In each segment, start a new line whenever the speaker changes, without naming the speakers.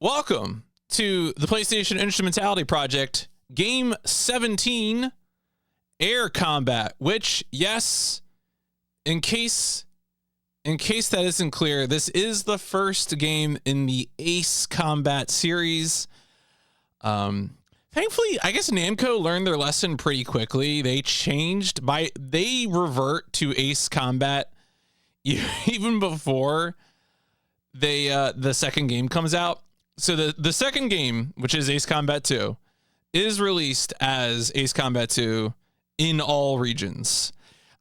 Welcome to the PlayStation Instrumentality Project, Game 17, Air Combat, which, yes, in case that isn't clear, this is the first game in the Ace Combat series. Thankfully, I guess Namco learned their lesson pretty quickly. They revert to Ace Combat even before the second game comes out. So the second game, which is Ace Combat 2, is released as Ace Combat 2 in all regions.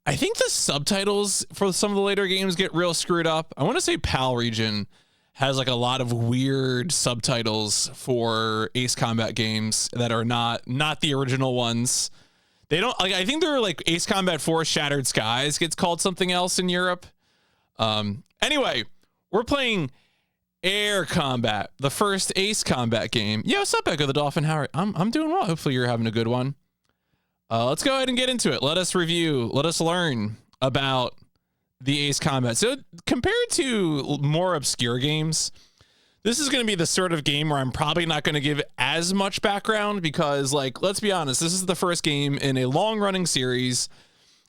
I think the subtitles for some of the later games get real screwed up. I want to say PAL region has like a lot of weird subtitles for Ace Combat games that are not the original ones. They don't like, I think they're like Ace Combat 4 Shattered Skies gets called something else in Europe. Anyway, we're playing Air Combat, the first Ace Combat game. Yo, what's up, Echo the Dolphin? How are I'm doing well. Hopefully you're having a good one. Let's go ahead and get into it. Let us review. Let us learn about the Ace Combat. So compared to more obscure games, this is going to be the sort of game where I'm probably not going to give as much background because, like, let's be honest, this is the first game in a long-running series.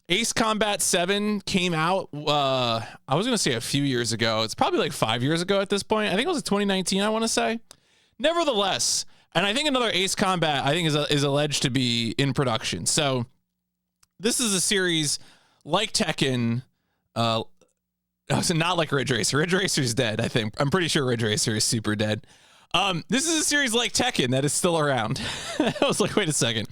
Ace Combat 7 came out, I was going to say a few years ago. It's probably like 5 years ago at this point. I think it was 2019, I want to say. Nevertheless, and I think another Ace Combat, I think, is alleged to be in production. So this is a series like Tekken, not like Ridge Racer. Ridge Racer's dead, I think. I'm pretty sure Ridge Racer is super dead. This is a series like Tekken that is still around. I was like, wait a second.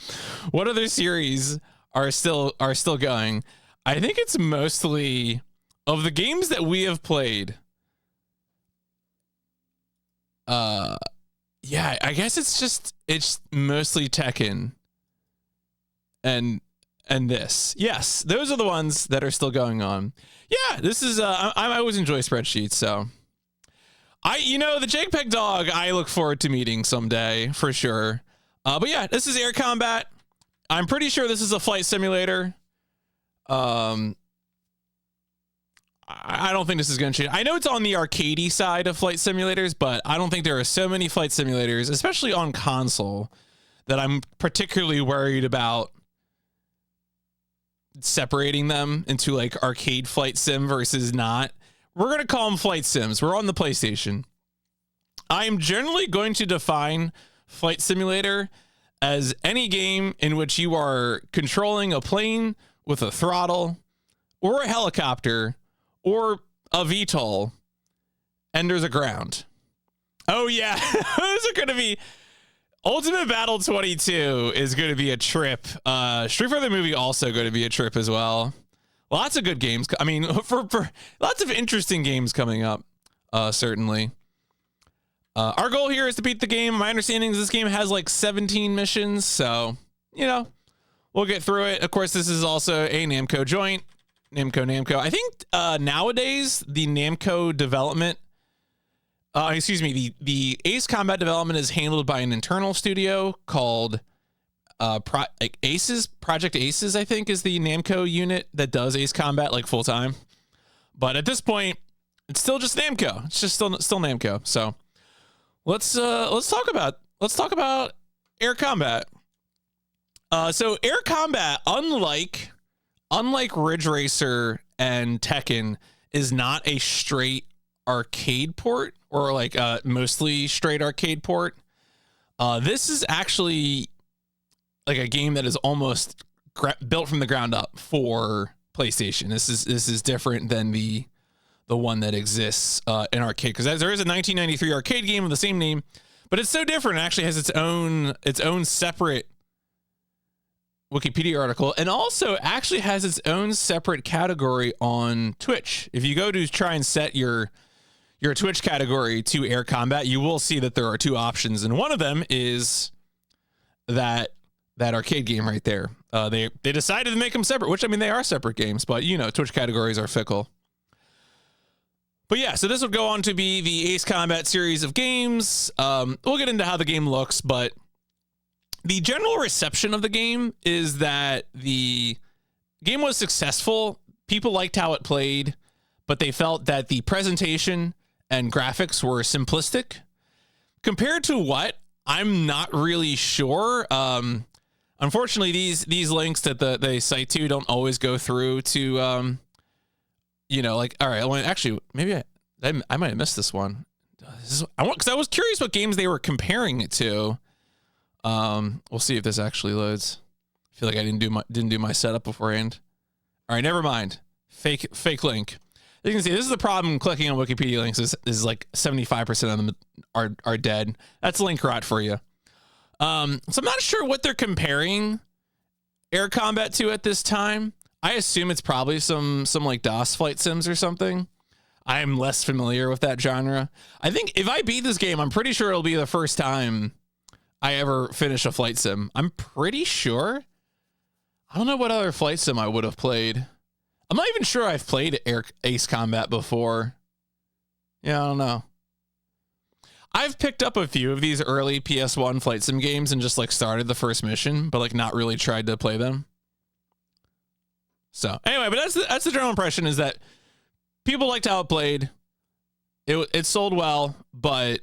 What other series are still going? I think it's mostly of the games that we have played. Yeah, I guess it's mostly Tekken and this. Yes, those are the ones that are still going on. Yeah, this is I always enjoy spreadsheets, so the JPEG dog I look forward to meeting someday for sure. But yeah, this is Air Combat. I'm pretty sure this is a flight simulator. I don't think this is going to change. I know it's on the arcadey side of flight simulators, but I don't think there are so many flight simulators, especially on console, that I'm particularly worried about separating them into like arcade flight sim versus not. We're going to call them flight sims. We're on the PlayStation. I am generally going to define flight simulator as any game in which you are controlling a plane with a throttle or a helicopter or a VTOL and there's a ground. Oh yeah, those are going to be Ultimate Battle 22 is going to be a trip. Street Fighter the movie also going to be a trip as well. Lots of good games. I mean, for lots of interesting games coming up, certainly. Our goal here is to beat the game. My understanding is this game has like 17 missions, so, we'll get through it. Of course, this is also a Namco joint. Namco. I think nowadays the Namco development, the Ace Combat development is handled by an internal studio called Project Aces, I think, is the Namco unit that does Ace Combat like full time. But at this point, it's still just Namco. It's just still Namco. So let's talk about Air Combat. So Air Combat, unlike Ridge Racer and Tekken, is not a straight arcade port or like mostly straight arcade port. This is actually like a game that is almost built from the ground up for PlayStation. This is different than the one that exists in arcade, because there is a 1993 arcade game of the same name, but it's so different. It actually has its own separate Wikipedia article, and also actually has its own separate category on Twitch. If you go to try and set your Twitch category to Air Combat, you will see that there are two options, and one of them is that arcade game right there. They decided to make them separate, which, I mean, they are separate games, but Twitch categories are fickle. But yeah, so this will go on to be the Ace Combat series of games. We'll get into how the game looks, but the general reception of the game is that the game was successful. People liked how it played, but they felt that the presentation and graphics were simplistic. Compared to what? I'm not really sure. Unfortunately, these links that they cite to don't always go through to, like, all right, well, actually, maybe I might have missed this one. Because I was curious what games they were comparing it to. We'll see if this actually loads. I feel like I didn't do my setup beforehand. All right, never mind. Fake link. You can see this is the problem clicking on Wikipedia links is like 75% of them are dead. That's link rot for you. So I'm not sure what they're comparing air combat to at this time. I assume it's probably some like DOS flight sims or something. I'm less familiar with that genre. I think if I beat this game, I'm pretty sure it'll be the first time I ever finish a flight sim. I'm pretty sure. I don't know what other flight sim I would have played. I'm not even sure I've played Ace Combat before. Yeah, I don't know. I've picked up a few of these early PS1 flight sim games and just like started the first mission, but like not really tried to play them. So anyway, but that's the general impression, is that people liked how it played. It sold well, but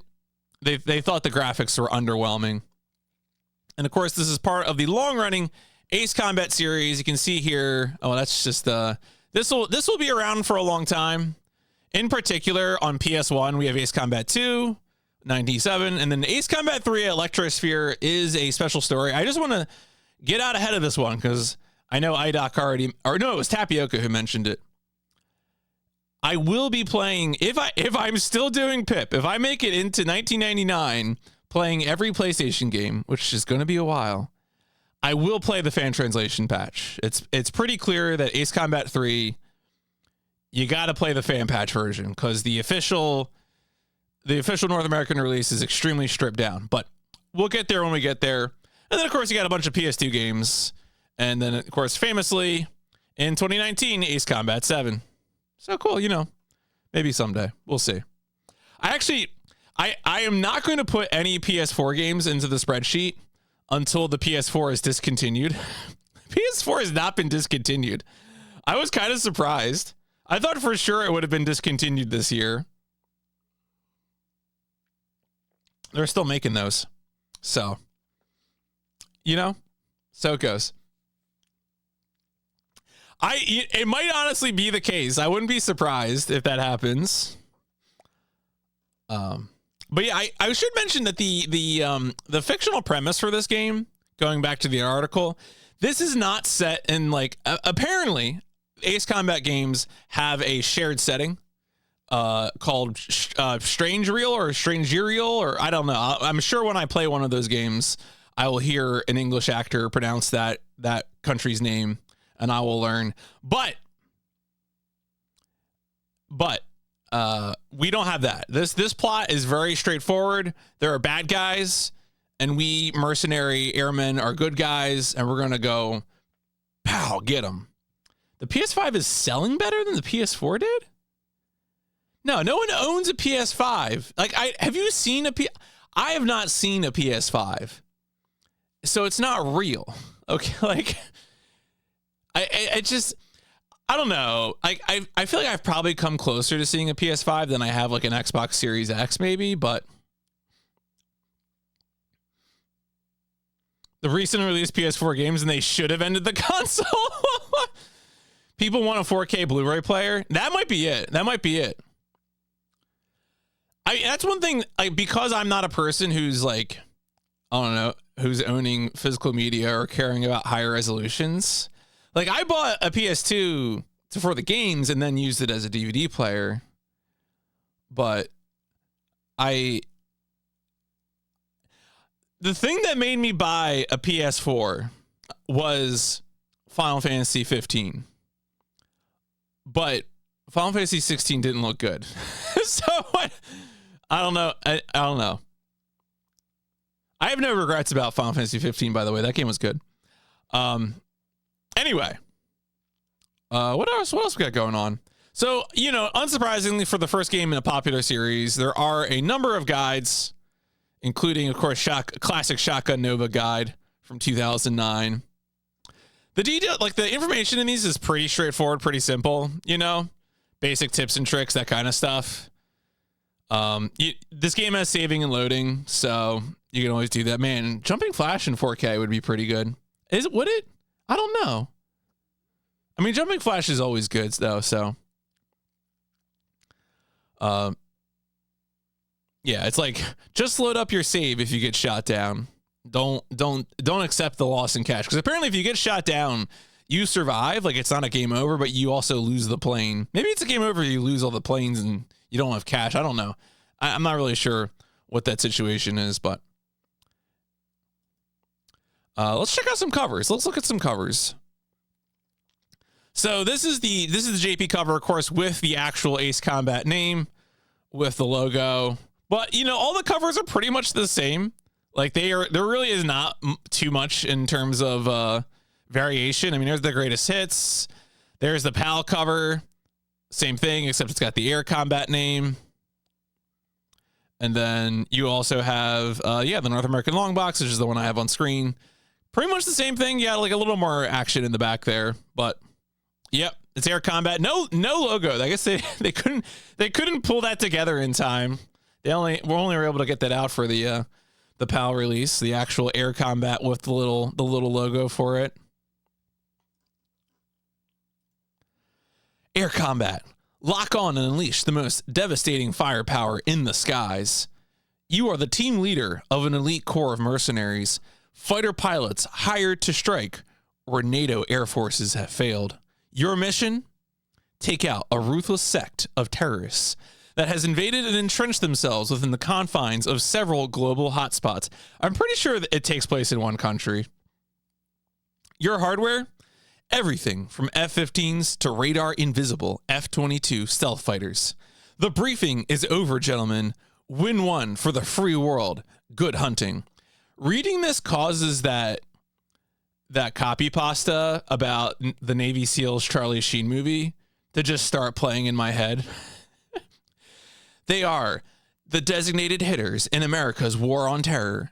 they thought the graphics were underwhelming. And of course, this is part of the long-running Ace Combat series. You can see here. Oh, that's just this will be around for a long time. In particular, on PS1, we have Ace Combat 2, 97, and then Ace Combat 3 Electrosphere is a special story. I just want to get out ahead of this one because I know IDOC already, or no, it was Tapioca who mentioned it. I will be playing, if I'm still doing PIP, if I make it into 1999, playing every PlayStation game, which is going to be a while, I will play the fan translation patch. It's pretty clear that Ace Combat 3, you got to play the fan patch version because the official North American release is extremely stripped down. But we'll get there when we get there. And then, of course, you got a bunch of PS2 games. And then, of course, famously, in 2019, Ace Combat 7. So cool, maybe someday. We'll see. I am not going to put any PS4 games into the spreadsheet until the PS4 is discontinued. PS4 has not been discontinued. I was kind of surprised. I thought for sure it would have been discontinued this year. They're still making those. So, so it goes. It might honestly be the case. I wouldn't be surprised if that happens. But yeah, I should mention that the fictional premise for this game, going back to the article, this is not set in apparently Ace Combat games have a shared setting called Strange Reel or Strangerial, or I don't know. I'm sure when I play one of those games, I will hear an English actor pronounce that country's name, and I will learn. But we don't have that. This plot is very straightforward. There are bad guys, and we mercenary airmen are good guys, and we're gonna go, pow, get them. The PS5 is selling better than the PS4 did? No one owns a PS5. Have you seen I have not seen a PS5. So it's not real. Okay, I don't know. I feel like I've probably come closer to seeing a PS5 than I have like an Xbox Series X maybe, but the recent released PS4 games, and they should have ended the console. People want a 4K Blu-ray player. That might be it. That's one thing, because I'm not a person who's who's owning physical media or caring about higher resolutions. I bought a PS2 for the games and then used it as a DVD player. But the thing that made me buy a PS4 was Final Fantasy 15. But Final Fantasy 16 didn't look good. So I don't know. I don't know. I have no regrets about Final Fantasy 15, by the way. That game was good. Anyway, what else we got going on? So, unsurprisingly, for the first game in a popular series, there are a number of guides, including, of course, classic Shotgun Nova guide from 2009. The detail, the information in these is pretty straightforward, pretty simple, basic tips and tricks, that kind of stuff. This game has saving and loading, so you can always do that. Man, jumping flash in 4K would be pretty good. Would it? I don't know. I mean, jumping flash is always good though, so yeah, it's like just load up your save if you get shot down. Don't accept the loss in cash, because apparently if you get shot down, you survive. Like, it's not a game over, but you also lose the plane. Maybe it's a game over, you lose all the planes and you don't have cash. I don't know. I'm not really sure what that situation is, but let's check out some covers. Let's look at some covers. So this is the JP cover, of course, with the actual Ace Combat name, with the logo. But you know, all the covers are pretty much the same. Like, there really is not too much in terms of variation. I mean, there's the greatest hits. There's the PAL cover. Same thing, except it's got the Air Combat name. And then you also have, the North American Long Box, which is the one I have on screen. Pretty much the same thing. Yeah, like a little more action in the back there. But, yep, it's Air Combat. No logo. I guess they couldn't pull that together in time. We're only able to get that out for the PAL release, the actual Air Combat with the little logo for it. Air Combat. Lock on and unleash the most devastating firepower in the skies. You are the team leader of an elite corps of mercenaries, fighter pilots hired to strike where NATO air forces have failed. Your mission? Take out a ruthless sect of terrorists that has invaded and entrenched themselves within the confines of several global hotspots. I'm pretty sure that it takes place in one country. Your hardware? Everything from F-15s to radar invisible F-22 stealth fighters. The briefing is over, gentlemen. Win one for the free world. Good hunting. Reading this causes that copy pasta about the Navy SEALs Charlie Sheen movie to just start playing in my head. They are the designated hitters in America's war on terror.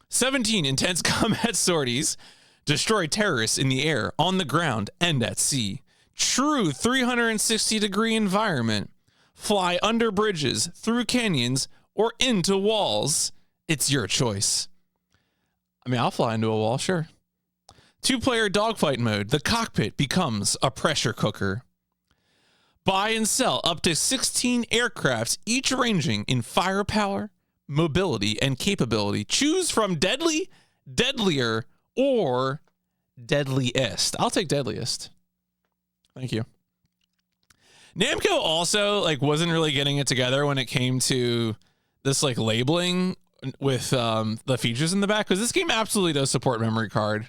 17 intense combat sorties destroy terrorists in the air, on the ground, and at sea. True 360-degree environment. Fly under bridges, through canyons, or into walls. It's your choice. I mean, I'll fly into a wall, sure. 2-player dogfight mode. The cockpit becomes a pressure cooker. Buy and sell up to 16 aircrafts, each ranging in firepower, mobility, and capability. Choose from deadly, deadlier, or deadliest. I'll take deadliest. Thank you. Namco also wasn't really getting it together when it came to this labeling with the features in the back, because this game absolutely does support memory card.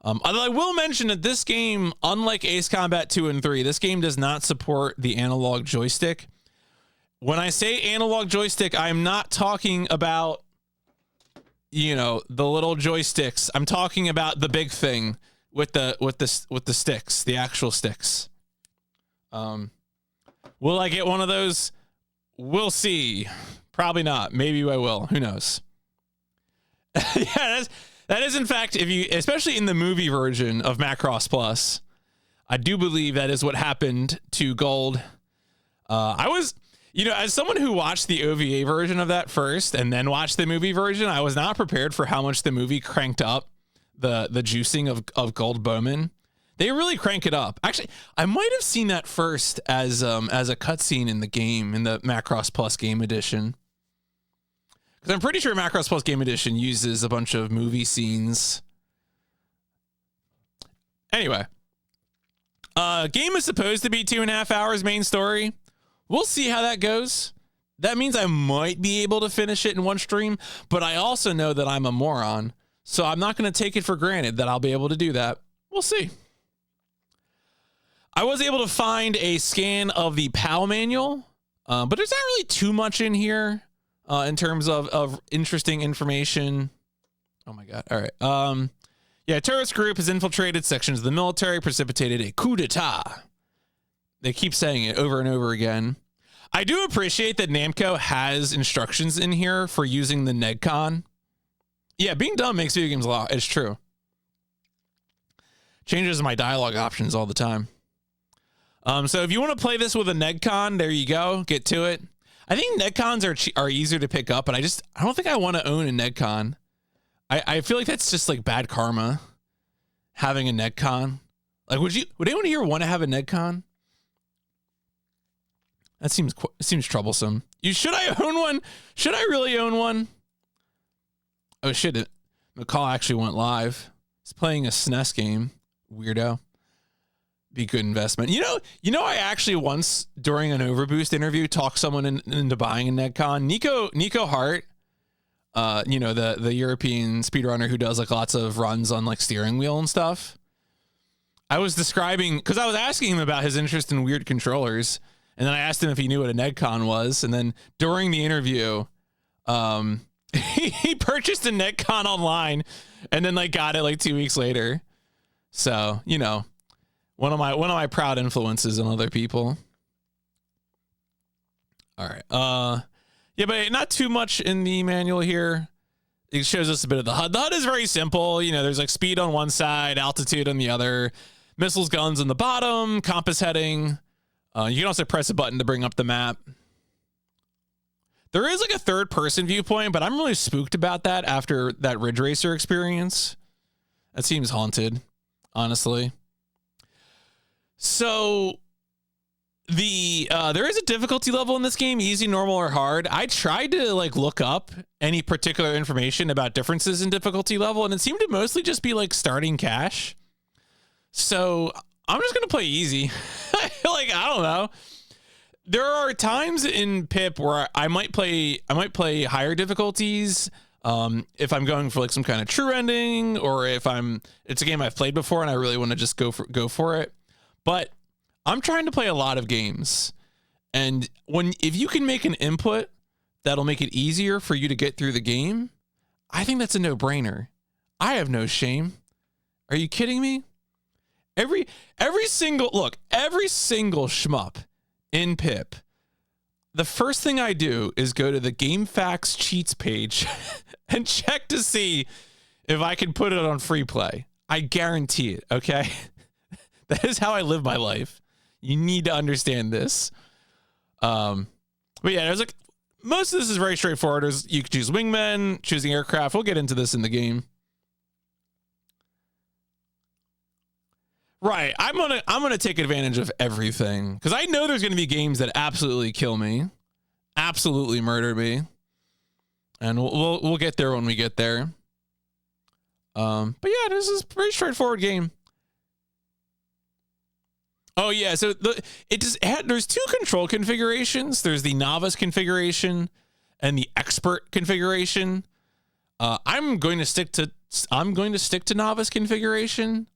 Although I will mention that this game, unlike Ace Combat 2 and 3, this game does not support the analog joystick. When I say analog joystick, I'm not talking about the little joysticks. I'm talking about the big thing with the sticks, the actual sticks. Will I get one of those? We'll see. Probably not. Maybe I will. Who knows? Yeah, that is in fact, especially in the movie version of Macross Plus, I do believe that is what happened to Gold. I was, as someone who watched the OVA version of that first and then watched the movie version, I was not prepared for how much the movie cranked up the juicing of Gold Bowman. They really crank it up. Actually, I might have seen that first as a cutscene in the game, in the Macross Plus Game Edition. Because I'm pretty sure Macross Plus Game Edition uses a bunch of movie scenes. Anyway. Game is supposed to be 2.5 hours main story. We'll see how that goes. That means I might be able to finish it in one stream, but I also know that I'm a moron, so I'm not going to take it for granted that I'll be able to do that. We'll see. I was able to find a scan of the PAL manual, but there's not really too much in here in terms of interesting information. Oh my God. All right. Yeah, a terrorist group has infiltrated sections of the military, precipitated a coup d'etat. They keep saying it over and over again. I do appreciate that Namco has instructions in here for using the NEGCON. Yeah, being dumb makes video games a lot. It's true. Changes my dialogue options all the time. So if you want to play this with a NEGCON, there you go. Get to it. I think netcons are easier to pick up, but I don't think I want to own a netcon. I feel like that's just like bad karma, having a netcon. Like, would anyone here want to have a netcon? That seems troublesome. Should I own one? Should I really own one? Oh shit! McCall actually went live. He's playing a SNES game. Weirdo. Be a good investment. You know. I actually once during an Overboost interview talked someone into buying a netcon. Nico Hart. The European speedrunner who does like lots of runs on like steering wheel and stuff. I was describing, because I was asking him about his interest in weird controllers, and then I asked him if he knew what a netcon was, and then during the interview, he purchased a netcon online, and then like got it like 2 weeks later. So one of my proud influences on other people. All right. Yeah, but not too much in the manual here. It shows us a bit of the HUD. The HUD is very simple. There's like speed on one side, altitude on the other, missiles, guns on the bottom, compass heading. You can also press a button to bring up the map. There is like a third person viewpoint, but I'm really spooked about that after that Ridge Racer experience. That seems haunted, honestly. So there is a difficulty level in this game, easy, normal, or hard. I tried to like look up any particular information about differences in difficulty level, and it seemed to mostly just be like starting cash. So I'm just gonna play easy. Like, I don't know. There are times in PIP where I might play higher difficulties if I'm going for like some kind of true ending, or if it's a game I've played before and I really want to just go for it. But I'm trying to play a lot of games, and if you can make an input that'll make it easier for you to get through the game, I think that's a no-brainer. I have no shame. Are you kidding me? Every single shmup in PIP, the first thing I do is go to the GameFAQs cheats page and check to see if I can put it on free play. I guarantee it, okay? That is how I live my life. You need to understand this. But yeah, there's like, most of this is very straightforward. You can choose wingmen, choosing aircraft. We'll get into this in the game. Right. I'm gonna take advantage of everything, because I know there's gonna be games that absolutely kill me, absolutely murder me, and we'll get there when we get there. But yeah, this is a pretty straightforward game. Oh yeah, so there's two control configurations. There's the novice configuration and the expert configuration. I'm going to stick to novice configuration.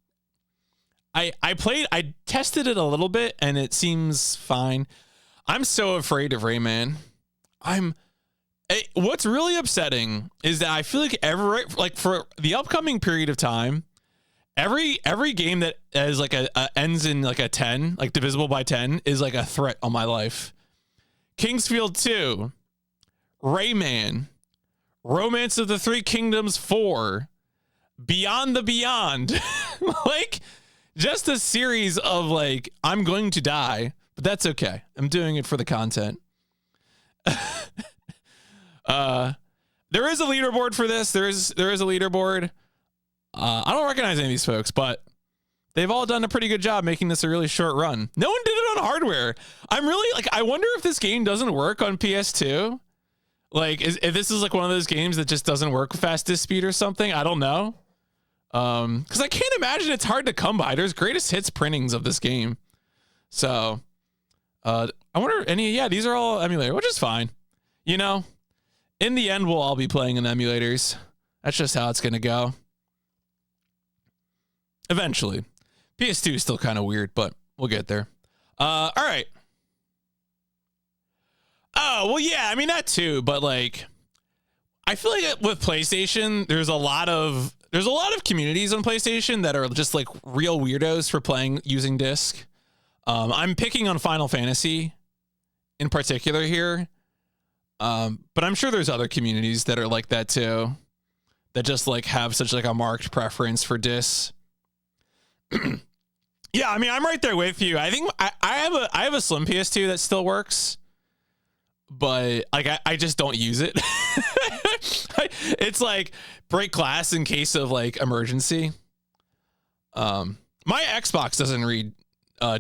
I tested it a little bit and it seems fine. I'm so afraid of Rayman. What's really upsetting is that I feel like for the upcoming period of time, every game that is like ends in like a 10, like divisible by 10, is like a threat on my life. Kingsfield 2, Rayman, Romance of the Three Kingdoms 4, Beyond the Beyond. Like, just a series of like, I'm going to die, but that's okay. I'm doing it for the content. There is a leaderboard for this. There is a leaderboard. I don't recognize any of these folks, but they've all done a pretty good job making this a really short run. No one did it on hardware. I'm really like, I wonder if this game doesn't work on PS2. Like, if this is like one of those games that just doesn't work with fastest speed or something. I don't know. Because I can't imagine it's hard to come by. There's greatest hits printings of this game. So, I wonder these are all emulator, which is fine. In the end, we'll all be playing in emulators. That's just how it's going to go. Eventually. PS2 is still kind of weird, but we'll get there. All right. Oh, well, yeah, I mean, that too, but like, I feel like with PlayStation, there's a lot of communities on PlayStation that are just like real weirdos for playing using disc. I'm picking on Final Fantasy in particular here. But I'm sure there's other communities that are like that too, that just like have such like a marked preference for disc. Yeah, I mean, I'm right there with you. I think I have a Slim PS2 that still works. but like I just don't use it. It's like break glass in case of like emergency. My Xbox doesn't read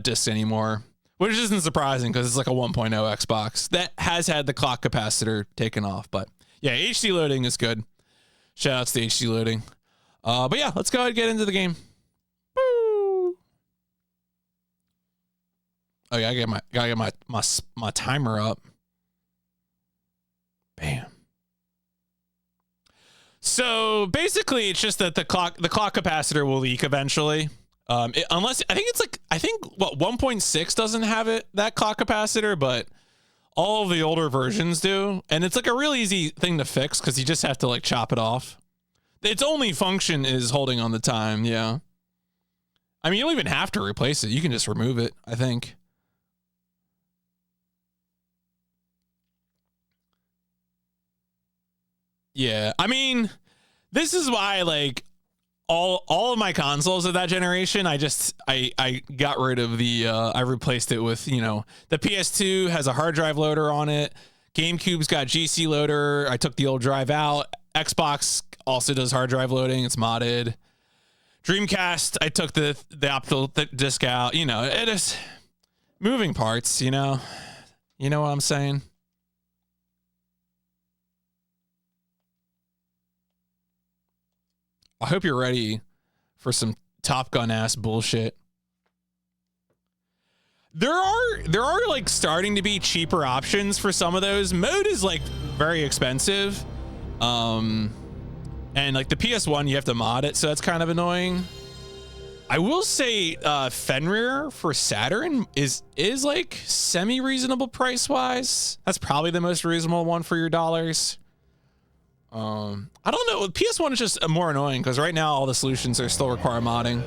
discs anymore, which isn't surprising because it's like a 1.0 Xbox that has had the clock capacitor taken off. But yeah, HD loading is good. Shout outs to HD loading. But yeah, let's go ahead and get into the game. Woo! Oh yeah, gotta get my timer up. Bam. So basically, it's just that the clock capacitor will leak eventually. Unless I think what 1.6 doesn't have that clock capacitor, but all of the older versions do, and it's like a real easy thing to fix because you just have to like chop it off. Its only function is holding on the time. Yeah, I mean you don't even have to replace it; you can just remove it, I think. Yeah, I mean, this is why like all of my consoles of that generation, I got rid of the I replaced it with, you know, the PS2 has a hard drive loader on it. GameCube's got GC loader. I took the old drive out. Xbox also does hard drive loading. It's modded. Dreamcast, I took the optical disc out. You know, it is moving parts, you know. You know what I'm saying? I hope you're ready for some Top Gun ass bullshit. There are like starting to be cheaper options for some of those. Mode is like very expensive. And like the PS1 you have to mod it, so that's kind of annoying. I will say Fenrir for Saturn is like semi-reasonable price-wise. That's probably the most reasonable one for your dollars. I don't know. PS1 is just more annoying because right now all the solutions are still require modding.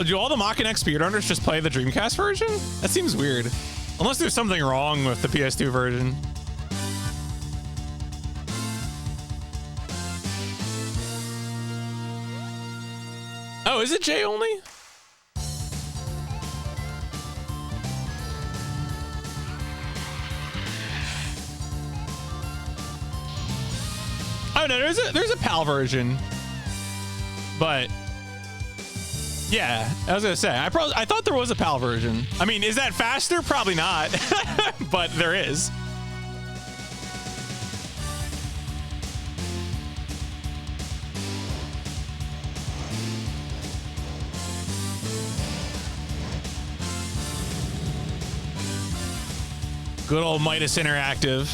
Do all the Mach-and X speedrunners just play the Dreamcast version? That seems weird. Unless there's something wrong with the PS2 version. Oh, is it J only? Oh no, there's a PAL version. But yeah, I was gonna say I thought there was a PAL version. I mean, is that faster? Probably not, but there is. Good old Midas Interactive.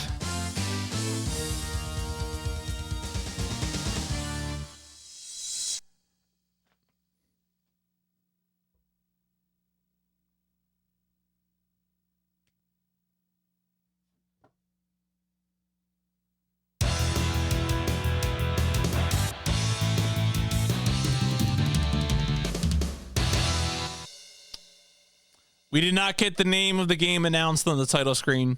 We did not get the name of the game announced on the title screen.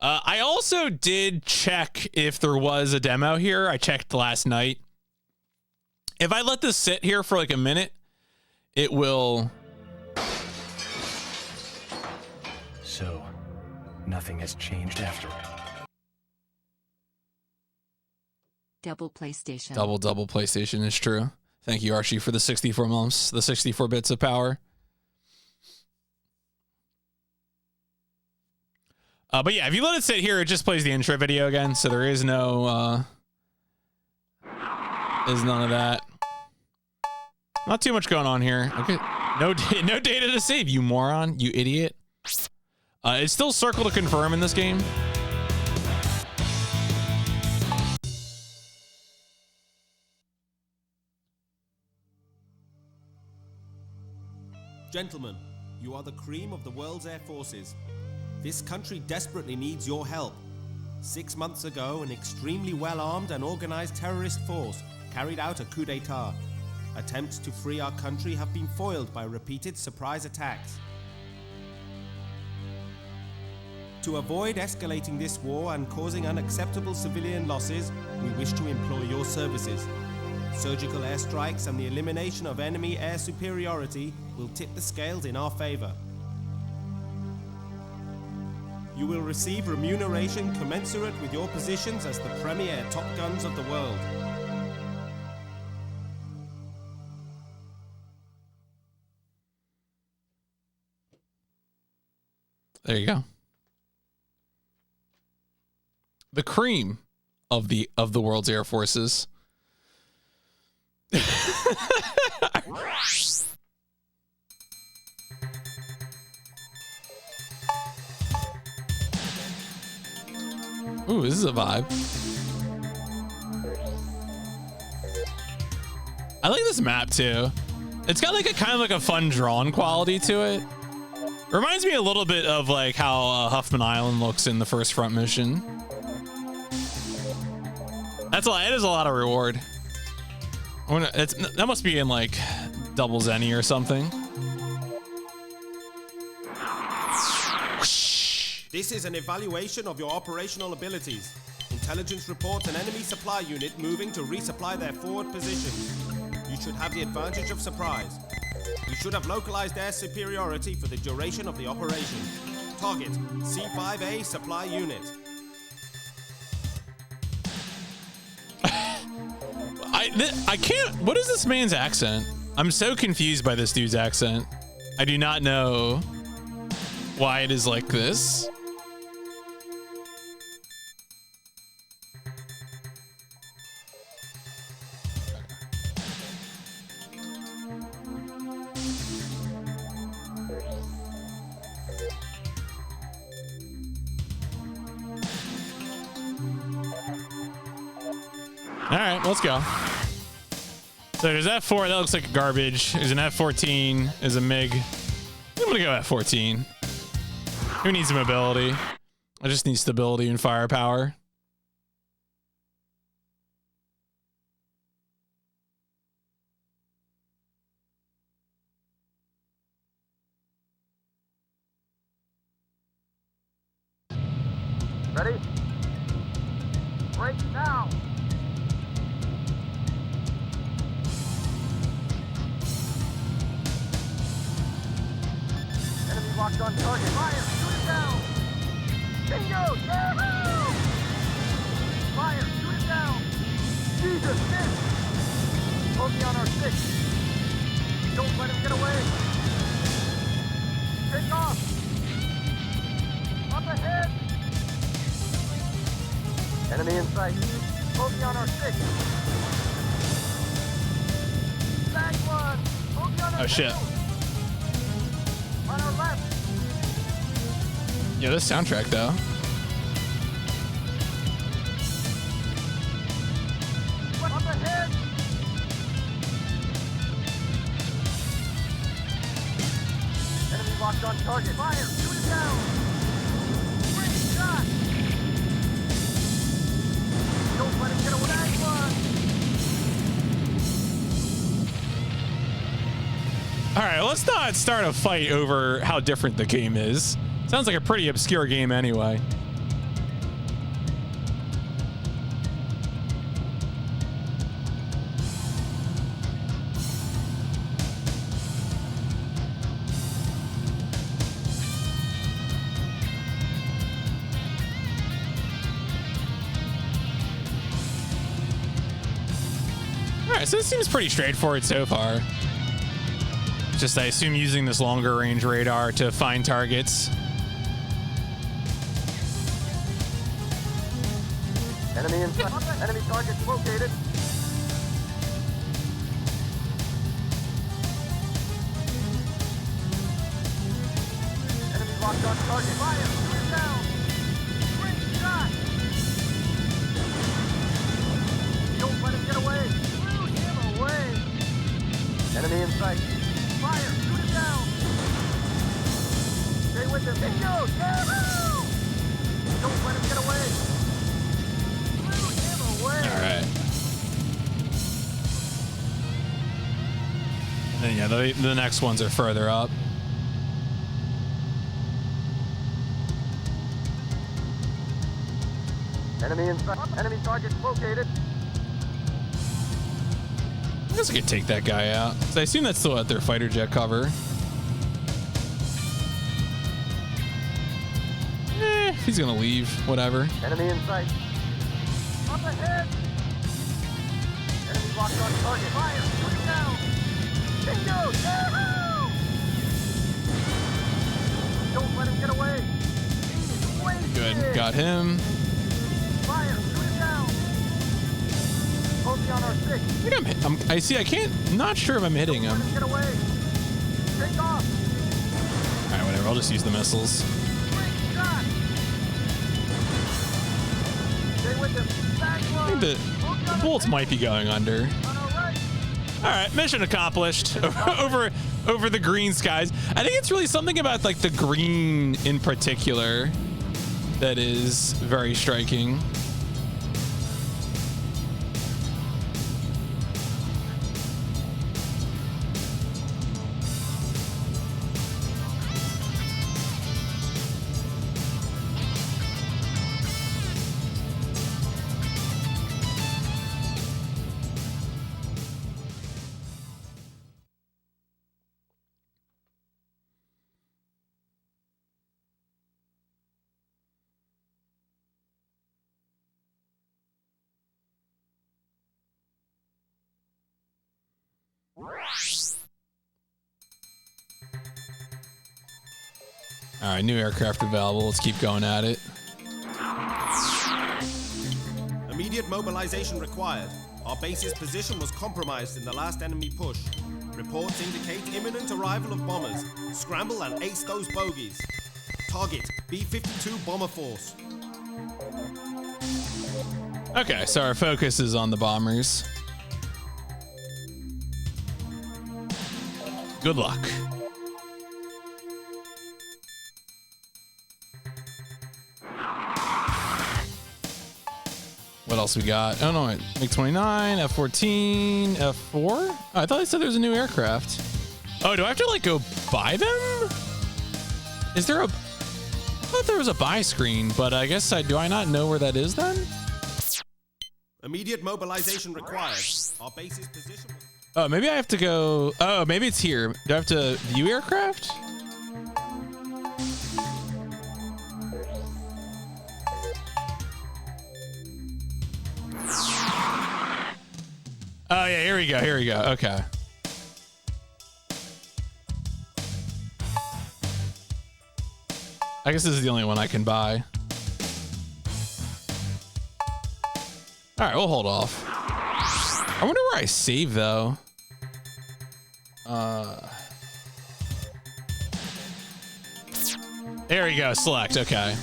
I also did check if there was a demo here. I checked last night. If I let this sit here for like a minute, it will.
So, nothing has changed after it.
Double PlayStation.
Double PlayStation is true. Thank you, Archie, for the 64 months, the 64 bits of power. But yeah, if you let it sit here, it just plays the intro video again. So there is no, there's none of that. Not too much going on here. Okay, no data to save, you moron, you idiot. It's still circle to confirm in this game.
Gentlemen, you are the cream of the world's air forces. This country desperately needs your help. 6 months ago, an extremely well-armed and organized terrorist force carried out a coup d'etat. Attempts to free our country have been foiled by repeated surprise attacks. To avoid escalating this war and causing unacceptable civilian losses, we wish to employ your services. Surgical airstrikes and the elimination of enemy air superiority will tip the scales in our favor. You will receive remuneration commensurate with your positions as the premier top guns of the world.
There you go. The cream of the world's air forces. Ooh, this is a vibe. I like this map too. It's got like a kind of like a fun drawn quality to it. Reminds me a little bit of like how Huffman Island looks in the first front mission. That is a lot of reward. That must be in like double Zenny or something.
This is an evaluation of your operational abilities. Intelligence reports an enemy supply unit moving to resupply their forward positions. You should have the advantage of surprise. You should have localized air superiority for the duration of the operation. Target, C5A supply unit.
I can't. What is this man's accent? I'm so confused by this dude's accent. I do not know why it is like this. All right, let's go. So there's F4. That looks like garbage. There's an F14. There's a MiG. I'm gonna go F14. Who needs mobility? I just need stability and firepower.
Ready? Break now! Enemy locked on target. Fire! Shoot it down! Bingo! Yahoo! Fire! Shoot it down! Jesus! Miss! Bogey on our 6. Don't let him get away! Take off! Up ahead! Enemy in sight. Bogey on our 6. Bag one! Bogey on our
Oh shit.
On our left.
Yeah, this soundtrack though.
Up ahead. Enemy locked on target. Fire! Shoot it down! Great shot! Don't let him get away. Bag one!
All right, let's not start a fight over how different the game is. Sounds like a pretty obscure game anyway. All right, so this seems pretty straightforward so far. Just, I assume, using this longer range radar to find targets.
Enemy in sight. Enemy targets located. Enemy locked on target. Fire! Shoot it down! Great shot! Don't let him get away! Blew him away! Enemy in sight. Fire! Shoot it down! Stay with him. Bingo! Yahoo! Don't let him get away! Blew him away!
All right. And then, yeah, the next ones are further up.
Enemy in sight. Enemy target located.
I guess I could take that guy out. So I assume that's still at their fighter jet cover. He's gonna leave. Whatever.
Enemy in sight. Up ahead. Enemy locked on target. Fire. Shoot it down. Bingo. Yahoo! Don't let him get away. He's wasted.
Good. Got him.
Fire. Shoot it down. Focus on our six.
I think I see. I can't. I'm not sure if I'm hitting him.
Let him get away. Take off.
All right. Whatever. I'll just use the missiles.
Great shot. Stay with him. Back
I think the bullets might be going under.
On our right.
All right, mission accomplished. over the green skies. I think it's really something about like the green in particular that is very striking. All right, new aircraft available. Let's keep going at it.
Immediate mobilization required. Our base's position was compromised in the last enemy push. Reports indicate imminent arrival of bombers. Scramble and ace those bogies. Target, B-52 Bomber Force.
Okay, so our focus is on the bombers. Good luck. What else we got? Oh no, wait. MiG-29, F-14, F-4? Oh, I thought I said there was a new aircraft. Oh, do I have to like go buy them? Is there a... I thought there was a buy screen, but I guess do I not know where that is then?
Immediate mobilization required. Our base's position was...
Oh, maybe I have to go... Oh, maybe it's here. Do I have to view aircraft? Oh, yeah, here we go. Here we go. Okay. I guess this is the only one I can buy. All right, we'll hold off. I wonder where I save, though. There we go. Select. Okay.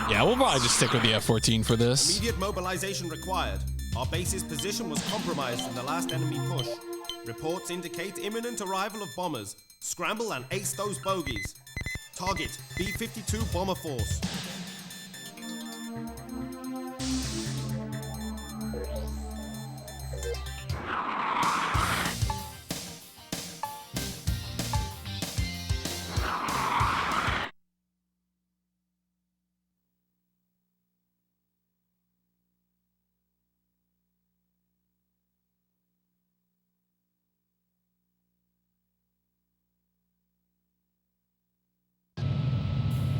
Yeah, we'll probably just stick with the F-14 for this.
Immediate mobilization required. Our base's position was compromised in the last enemy push. Reports indicate imminent arrival of bombers. Scramble and ace those bogies. Target, B-52 Bomber Force.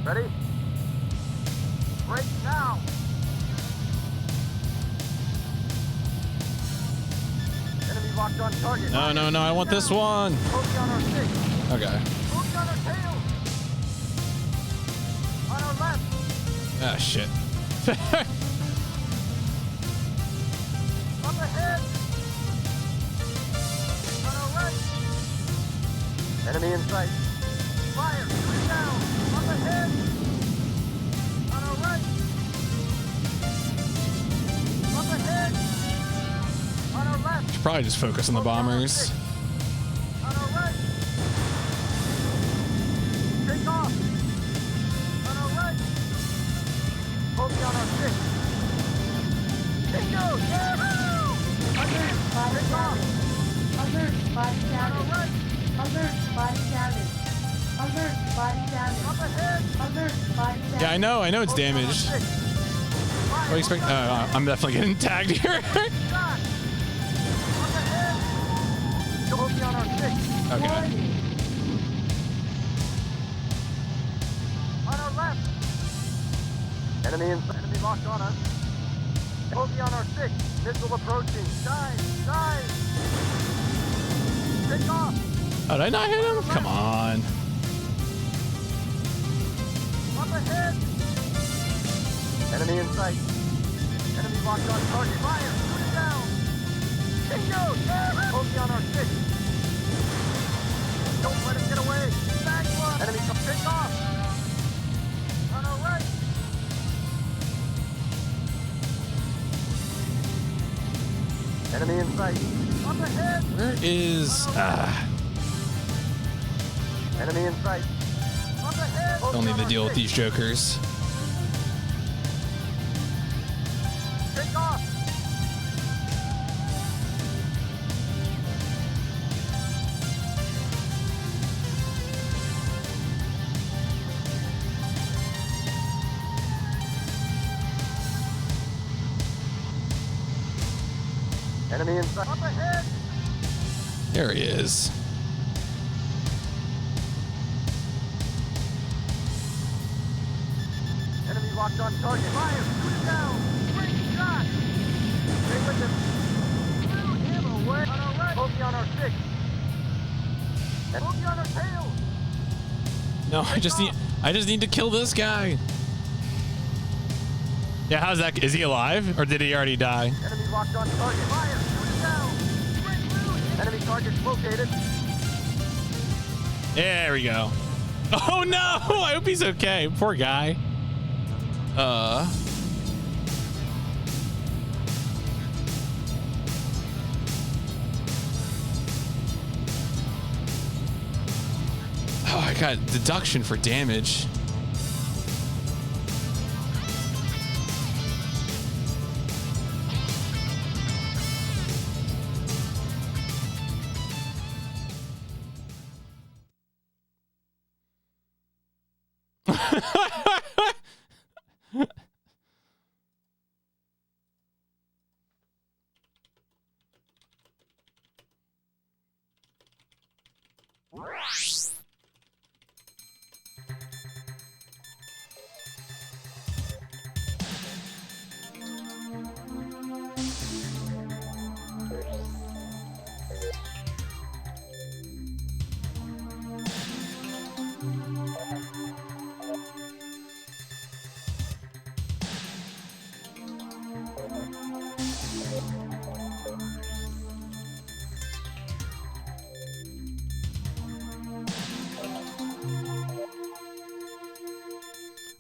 Ready? Break now. Enemy locked on target.
No, no, no. I want this one.
Focus on our six.
Okay.
Focus on our tail. On our left.
Ah, shit.
Up ahead. On our right. Enemy in sight. Fire. Shoot it down. Up ahead. On our right. Up ahead. On our left.
Should probably just focus on the bombers.
On our right. 6. Bingo! Yahoo!
Alert, body damage. Alert, body damage.
Right.
Alert, body damage. Alert, body damage.
Up ahead.
Alert, body damage.
Yeah, I know it's damaged. What do you expect? I'm definitely getting tagged here.
Shot. Up ahead. Bogey on our 6.
Okay.
Warning.
On our left. Enemy locked on us. Bogey on our 6. Missile approaching. Dive. Take off.
Oh, did I not hit him? Come on.
Up ahead. Enemy in sight. Enemy locked on target. Fire. Shoot it down. Bingo. Yeah. Bogey on our 6. Don't let him get away. Back one. Enemy take off. On our right. Enemy in sight. Up ahead.
Where is
Enemy in sight. Up ahead.
don't need to deal with these jokers.
Take off. Enemy in sight. Up ahead.
There he is.
Enemy locked on target. Fire. Shoot it down. Great shot. Stay with him. Blew him away. On our right. Bogey on our 6. And bogey on our tail.
No, I just need to kill this guy. Yeah, how's that? Is he alive or did he already die?
Enemy locked on target. Fire. Shoot it down. Great blue. Enemy target located.
There we go. Oh no! I hope he's okay. Poor guy. Oh, I got deduction for damage.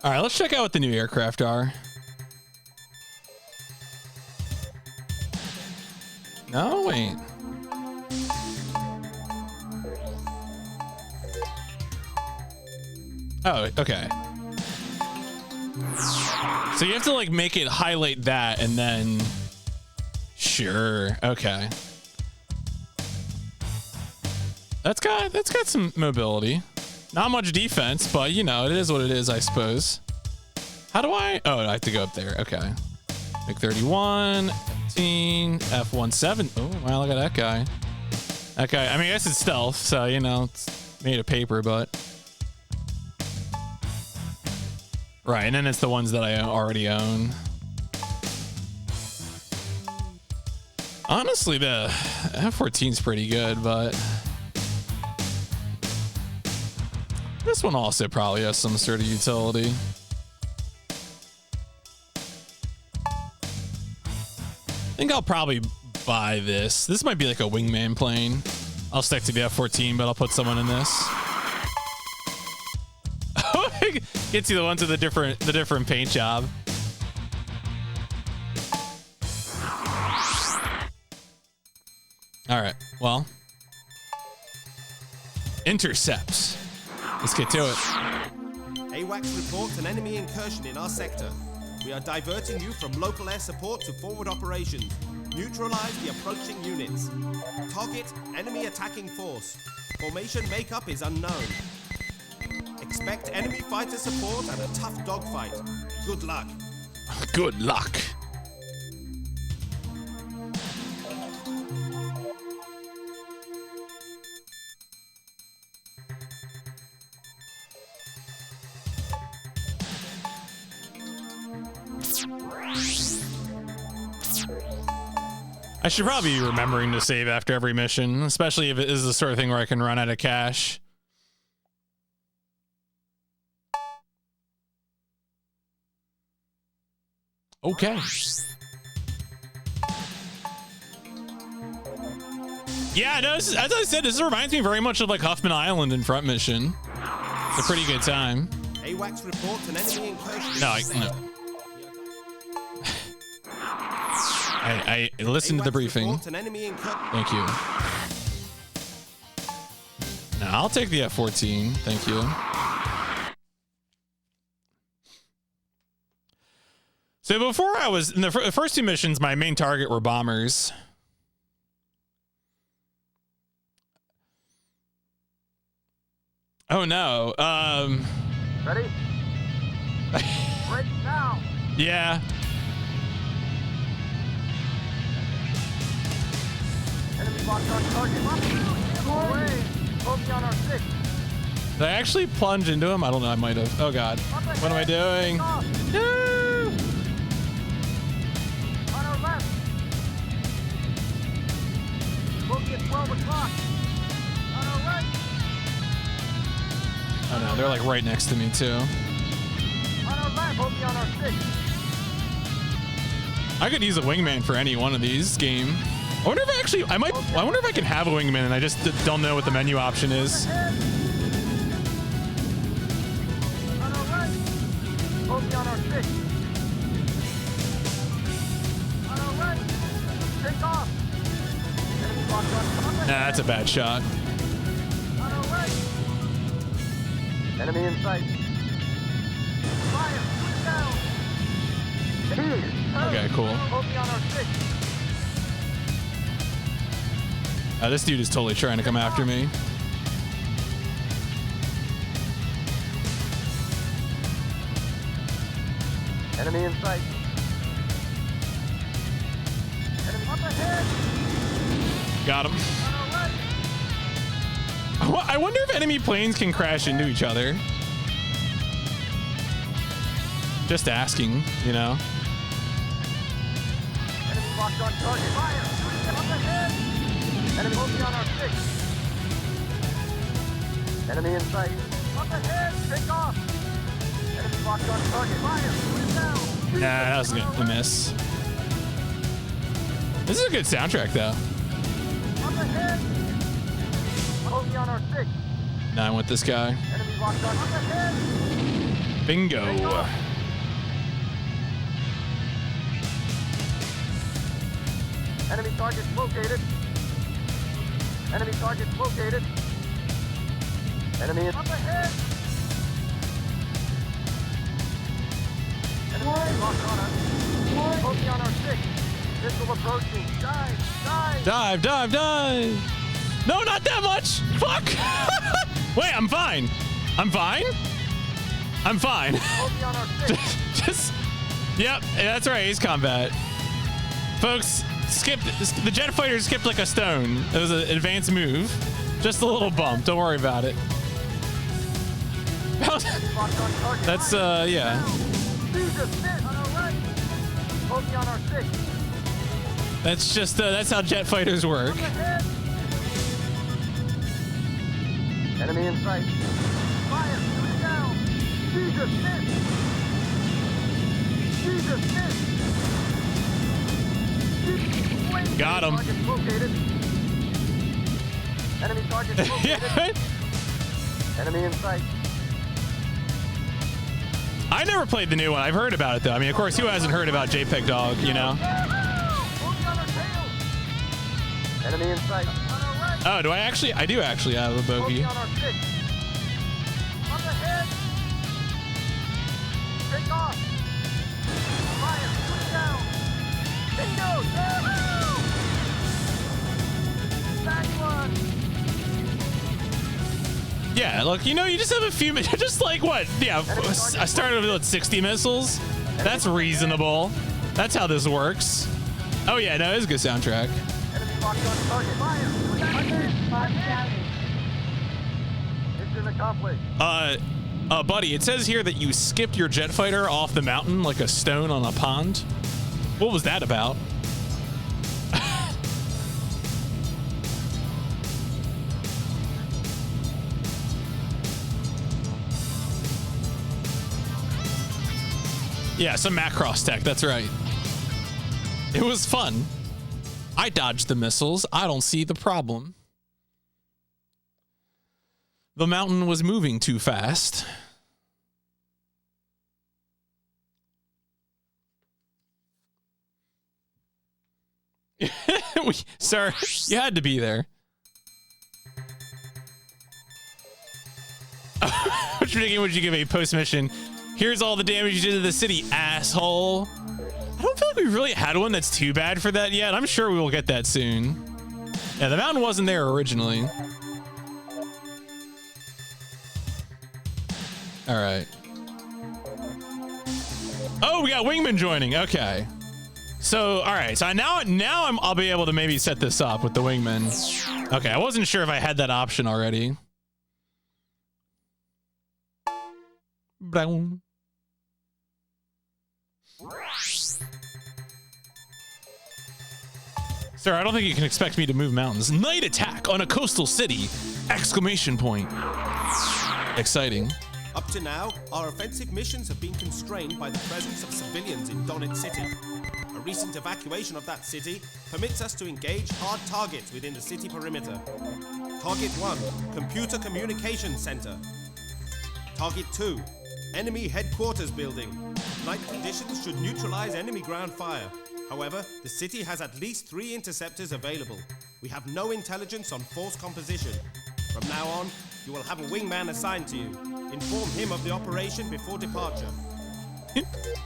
All right, let's check out what the new aircraft are. No, wait. Oh, okay. So you have to like make it highlight that and then sure. Okay. That's got some mobility. Not much defense, but you know, it is what it is, I suppose. How do I? Oh, I have to go up there. Okay. MiG-31, F-15, F-17. Oh, wow, look at that guy. That guy, I mean, I guess it's stealth, so, you know, it's made of paper, but. Right, and then it's the ones that I already own. Honestly, the F-14's pretty good, but. This one also probably has some sort of utility. I think I'll probably buy this. This might be like a wingman plane. I'll stick to the F-14, but I'll put someone in this. Gets you the ones with the different paint job. All right, well. Intercepts. Let's get to it.
AWACS reports an enemy incursion in our sector. We are diverting you from local air support to forward operations. Neutralize the approaching units. Target enemy attacking force. Formation makeup is unknown. Expect enemy fighter support and a tough dogfight. Good luck.
Good luck. I should probably be remembering to save after every mission, especially if it is the sort of thing where I can run out of cash. Okay. Yeah, no, as I said, this reminds me very much of like Huffman Island in Front Mission. It's a pretty good time.
AWACS reports an enemy incursion.
No. I listened to the briefing. Thank you. No, I'll take the F-14. Thank you. So before I was in the first two missions, my main target were bombers. Oh no.
Ready? Right now.
Yeah.
Enemy locked on target. Away. Focus on our 6.
Did I actually plunge into him? I don't know. I might have. Oh god. What am I doing? No!
On our left. Focus at 12 o'clock. On our right.
Oh no, they're like right next to me too.
On our left. Focus on our 6.
I could use a wingman for any one of these game. I wonder if I wonder if I can have a wingman and I just don't know what the menu option is.
On our right. Focus on our 6. On our right. Take off. Enemy locked on.
Nah, that's a bad shot.
On our right. Enemy in sight. Fire. Shoot it down.
Okay, cool.
Focus on our 6.
This dude is totally trying to come after me.
Enemy in sight. Enemy up ahead.
Got him.
On our right.
I wonder if enemy planes can crash into each other. Just asking, you know.
Enemy locked on target. Fire. Up ahead. Enemy focusing on our 6. Enemy in sight. Up ahead. Take off. Enemy locked on target. Fire. Shoot it down.
Nah, that was a miss. This is a good soundtrack though.
Up ahead. Focusing on our 6.
Nah, I want this guy.
Enemy locked on. Up ahead.
Bingo.
Enemy target located. Enemy target located. Enemy up ahead. Enemy locked on us. Focusing on our 6. Missile approaching. Dive.
Dive. No, not that much. Fuck. Wait, I'm fine.
Focusing on our 6.
Just, yep, that's right. Ace combat. Folks, the jet fighter skipped like a stone. It was an advanced move. Just a little bump. Don't worry about it. That's, yeah.
Jesus, miss. On our right. Focusing on our 6.
That's just, that's how jet fighters work.
Up ahead. Enemy in sight. Fire. Shoot it down. Jesus, miss. Jesus, miss.
Got him.
Target located. Enemy target located. Enemy in sight.
I never played the new one. I've heard about it though. I mean, of course, who hasn't heard about JPEG Dog, you know?
Focus on our tail. Enemy in sight. On our right.
Oh, do I actually? I do actually have a bogey.
Focus on our 6. Up ahead. Take off.
Yeah, look, you know, you just have a few minutes. Just like what? Yeah, I started with 60 missiles. That's reasonable. That's how this works. Oh yeah, no, it's a good soundtrack.
Enemy locked on target. Fire!
Body down.
Mission accomplished.
Buddy, it says here that you skipped your jet fighter off the mountain like a stone on a pond. What was that about? Yeah, some Macross tech, that's right. It was fun. I dodged the missiles. I don't see the problem. The mountain was moving too fast. Sir, you had to be there. Which rating would you give a post-mission? Here's all the damage you did to the city, asshole. I don't feel like we really had one that's too bad for that yet. I'm sure we will get that soon. Yeah, the mountain wasn't there originally. All right. Oh, we got Wingman joining. Okay. So, all right. So now I'll be able to maybe set this up with the Wingman. Okay, I wasn't sure if I had that option already. Brown. Sir, I don't think you can expect me to move mountains. Night attack on a coastal city! Exclamation point. Exciting.
Up to now, our offensive missions have been constrained by the presence of civilians in Donut City. A recent evacuation of that city permits us to engage hard targets within the city perimeter. Target 1, Computer Communications Center. Target 2, Enemy Headquarters Building. Night conditions should neutralize enemy ground fire. However, the city has at least 3 interceptors available. We have no intelligence on force composition. From now on, you will have a wingman assigned to you. Inform him of the operation before departure.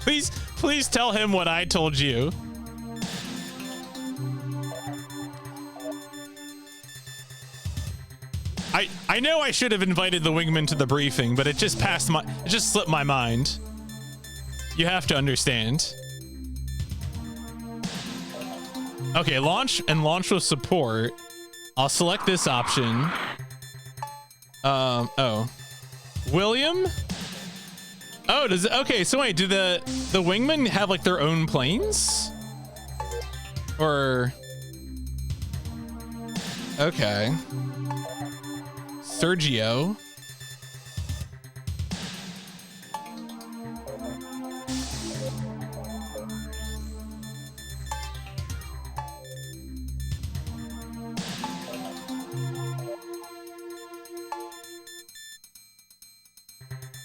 Please tell him what I told you. I know I should have invited the wingman to the briefing, but it just slipped my mind. You have to understand. Okay, launch with support. I'll select this option. Oh. William? Oh, okay, so wait, do the wingmen have like their own planes? Or okay. Sergio.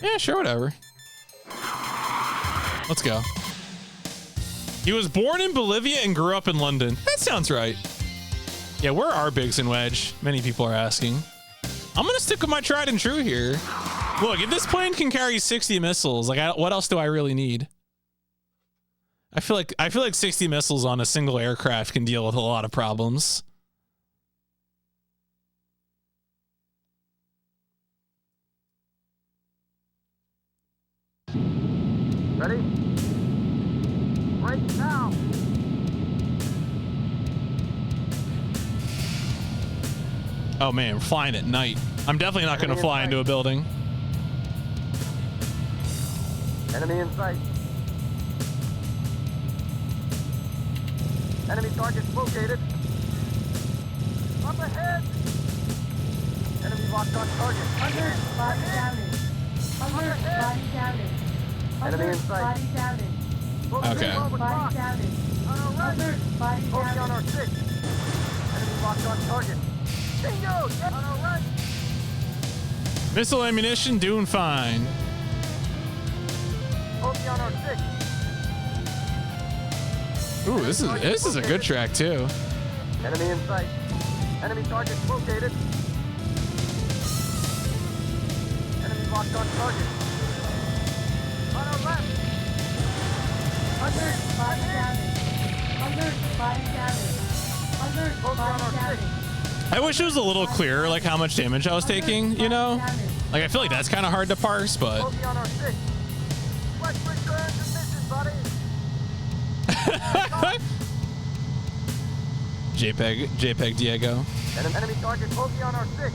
Yeah, sure, whatever. Let's go. He was born in Bolivia and grew up in London. That sounds right. Yeah, where are Biggs and Wedge? Many people are asking. I'm gonna stick with my tried and true here. Look, if this plane can carry 60 missiles, like what else do I really need? I feel like 60 missiles on a single aircraft can deal with a lot of problems.
Ready? Break now!
Oh man, we're flying at night. I'm definitely not gonna fly into a building.
Enemy in sight. Enemy target located. Up ahead! Enemy locked on target.
Alert, body damage. Alert, body damage.
Enemy in sight.
Body damage.
Okay.
Body damage. Alert, body
Focus on our
damage.
6. Enemy locked on target. Bingo! Get on our right.
Missile ammunition doing fine.
Focus on our 6.
Ooh, this is a good track too.
Enemy in sight. Enemy target located. Enemy locked on target. On our left.
Alert, body damage. Alert, body damage. Alert,
Focus on
body
our
damage.
6.
I wish it was a little clearer, like how much damage I was taking, you know? Like, I feel like that's kind of hard to parse, but...
Focus on our 6. Let's return to mission, buddy.
JPEG Diego.
Enemy target focus on our 6.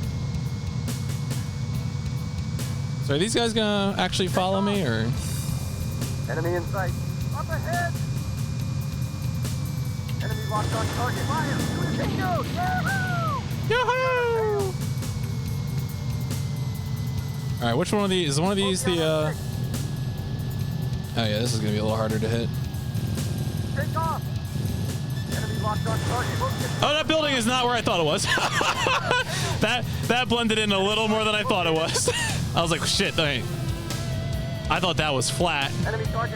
So are these guys gonna actually follow me, or?
Enemy in sight. Up ahead. Enemy locked on target. Fire. Bingo. Yahoo!
Yahoo! All right, which one of these? Is one of these the? Oh yeah, this is gonna be a little harder to hit.
Take off. Enemy locked on target.
Oh, that building is not where I thought it was. that blended in a little more than I thought it was. I was like, shit, I thought that was flat.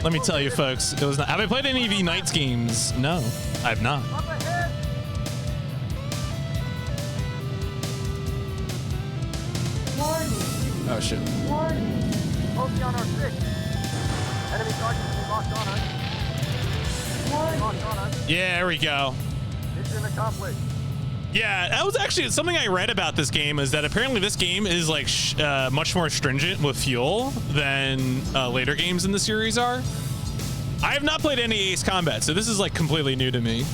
Let me tell you, folks, it was not. Have I played any V Knights games? No, I have not.
Up ahead.
Warning.
Oh shit.
Warning.
Focus on our 6. Enemy target locked on us. Locked on us.
Yeah, there we go.
Mission accomplished.
Yeah, that was actually something I read about this game, is that apparently this game is like much more stringent with fuel than later games in the series are. I have not played any Ace Combat, so this is like completely new to me.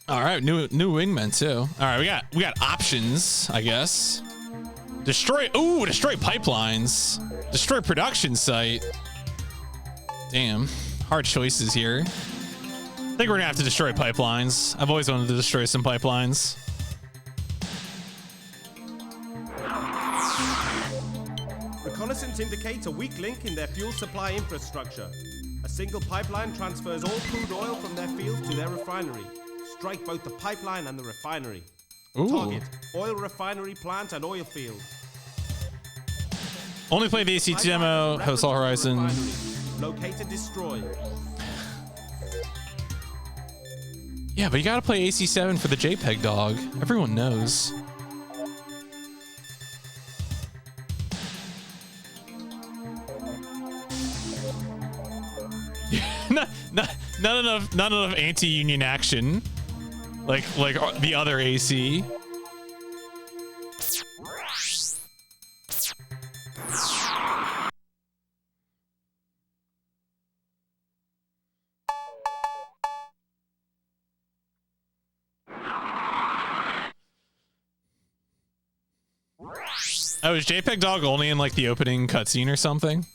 All right, new wingmen too. All right, we got options, I guess. Destroy pipelines. Destroy production site. Damn, hard choices here. I think we're gonna have to destroy pipelines. I've always wanted to destroy some pipelines.
Reconnaissance indicates a weak link in their fuel supply infrastructure. A single pipeline transfers all crude oil from their fields to their refinery. Strike both the pipeline and the refinery.
Ooh.
Target: oil refinery plant and oil field.
Only played the ACT demo, Host All Horizon.
Locate and destroy.
Yeah, but you gotta play AC7 for the JPEG dog. Everyone knows. Not enough anti-union action, like the other AC. Oh, is JPEG dog only in like the opening cutscene or something?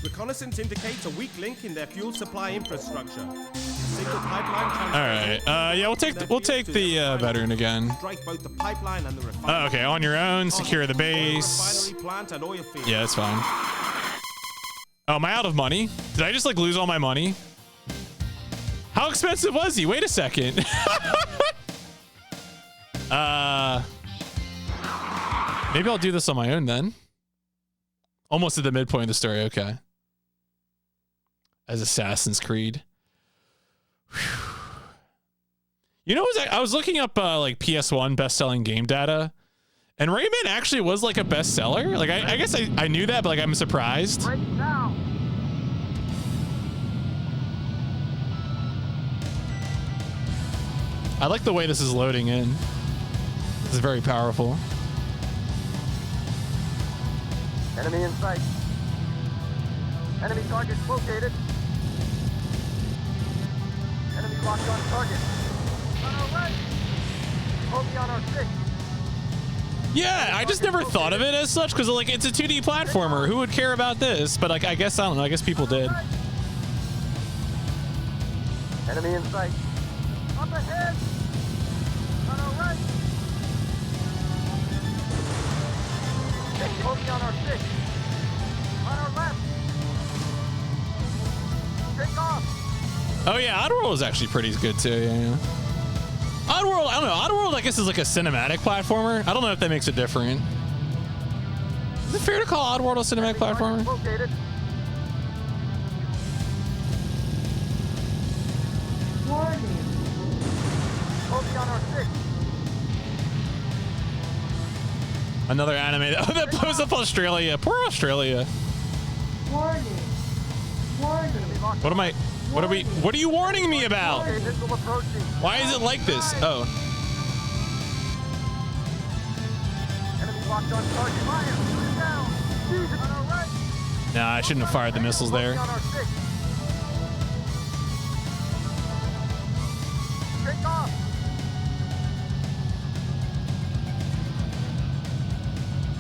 Reconnaissance indicates a weak link in their fuel supply infrastructure. Single pipeline.
All right. Yeah, we'll take the veteran again.
Strike both the pipeline and the refinery.
Oh, okay, on your own. Secure the base.
Refinery plant and oil field.
Yeah, that's fine. Oh, am I out of money? Did I just like lose all my money? How expensive was he? Wait a second. Maybe I'll do this on my own then. Almost at the midpoint of the story. Okay. As Assassin's Creed. Whew. You know, I was looking up like PS1 best-selling game data, and Rayman actually was like a bestseller. Like I guess I knew that, but like I'm surprised.
Break now.
I like the way this is loading in. This is very powerful.
Enemy in sight. Enemy target located. Enemy locked on target. On our right. Focus on our 6.
Yeah, I just never thought of it as such because like it's a 2D platformer. Who would care about this? But like I guess I don't know. I guess people did.
Enemy in sight. Up ahead. On our right. Focus on our 6.
Oh yeah, Oddworld is actually pretty good too. Yeah. Oddworld, I don't know. Oddworld, I guess, is like a cinematic platformer. I don't know if that makes it different. Is it fair to call Oddworld a cinematic platformer?
Located.
Warning.
Focus on our 6.
Another anime. Oh, that blows up Australia. Poor Australia.
Warning. Warning.
What am I? What are you warning me about?
Okay, missile approaching.
Why is it like this? Oh.
Enemy locked on target. Fire. Shoot it down. Jesus. On our right.
Nah, I shouldn't have fired the missiles there.
Focus on our 6. Take off.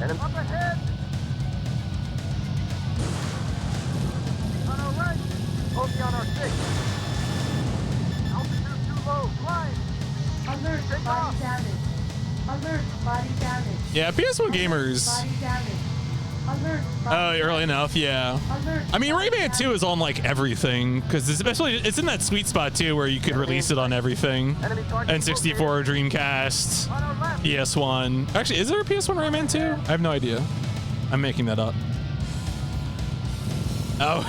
Enemy up ahead. On our right. Focus on our 6. Altitude too low. Climb.
Alert.
Take
Body
off.
damage. Alert. Body damage.
Yeah, PS1 gamers.
Body damage. Alert.
Oh,
Body
early enough, yeah.
Alert.
I mean,
Body
Rayman 2 is on like everything because especially it's in that sweet spot too where you could release it on everything.
Enemy target
N64, Dreamcast,
on our left.
PS1. Actually, is there a PS1 Rayman 2? I have no idea. I'm making that up. Oh,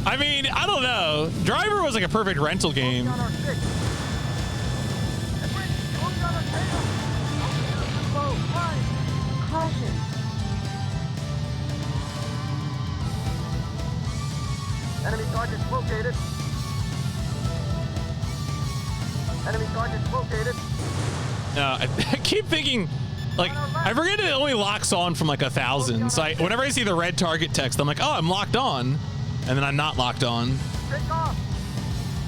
I mean, I don't know. Driver was like a perfect rental game.
On our 6. And wait, focus on our tail. Altitude too low. Climb.
Caution.
Enemy targets located. Enemy targets located.
No, I keep thinking, like, I forget it only locks on from like 1,000. So whenever I see the red target text, I'm like, oh, I'm locked on. And then I'm not locked on.
Take off.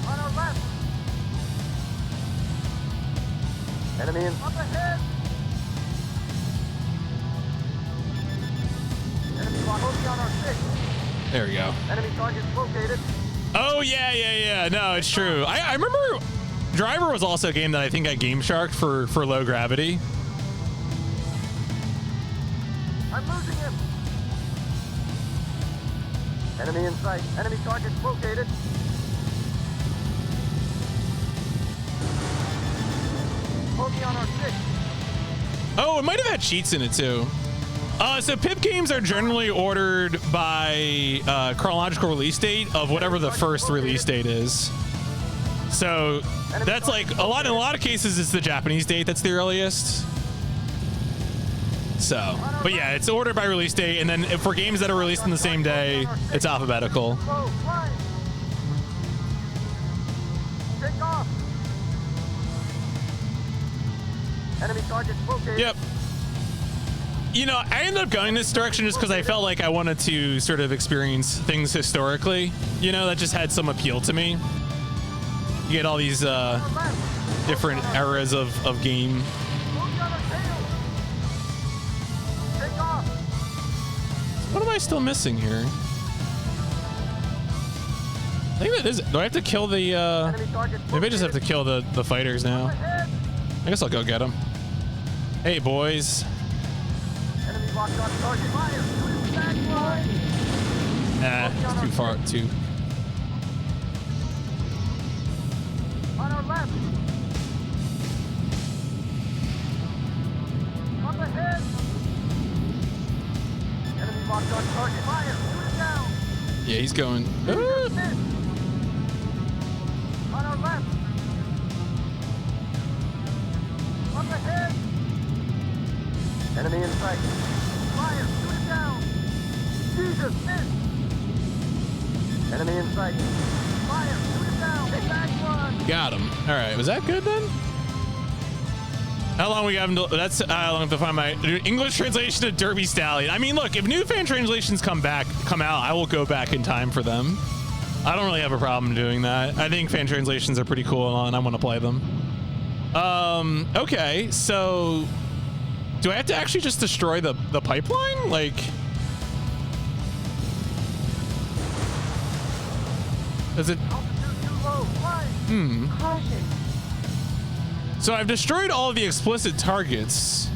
On our left. Enemy in up ahead. Enemy locked on our 6.
There we go.
Enemy targets located.
Oh, yeah. No, it's true. I remember Driver was also a game that I think I Game Sharked for low gravity.
I'm losing him. Enemy in sight. Enemy targets located. Focus on our 6.
Oh, it might have had cheats in it too. So PIP games are generally ordered by chronological release date of whatever the first release date is. So that's like in a lot of cases it's the Japanese date that's the earliest. So, but yeah, it's ordered by release date, and then for games that are released in the same day, it's alphabetical.
Low, climb. Take off. Enemy targets located.
Yep. You know, I ended up going this direction just because I felt like I wanted to sort of experience things historically. You know, that just had some appeal to me. You get all these different eras of game.
Focus on our tail. Take off.
What am I still missing here? I think that is it. Do I have to kill the
Enemy targets
maybe I just have to kill the fighters now.
ahead.
I guess I'll go get them. Hey boys.
Enemy locked on target. Fire. Shoot back line.
Nah, it's too far too.
On our left. Up ahead. Enemy locked on target. Fire. Shoot it down.
Yeah, he's going.
Miss. On our left. Up ahead. Enemy in sight. Fire. Shoot it down. Jesus. Miss. Enemy in sight. Fire. Shoot it down. Take back one.
Got him. All right, was that good then? How long we got until that's how long to find my English translation of Derby Stallion. I mean, look, if new fan translations come out, I will go back in time for them. I don't really have a problem doing that. I think fan translations are pretty cool and I want to play them. Okay, so do I have to actually just destroy the pipeline? Like, is it?
Altitude too low. Climb.
Caution.
So I've destroyed all of the explicit targets.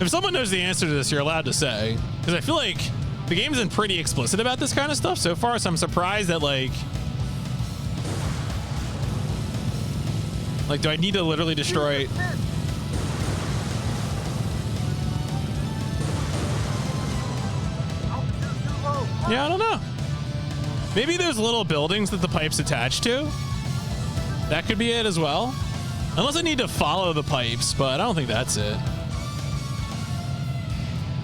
If someone knows the answer to this, you're allowed to say. Because I feel like the game's been pretty explicit about this kind of stuff so far, so I'm surprised that like, do I need to literally destroy? Yeah, I don't know. Maybe there's little buildings that the pipe's attached to. That could be it as well. Unless I need to follow the pipes, but I don't think that's it.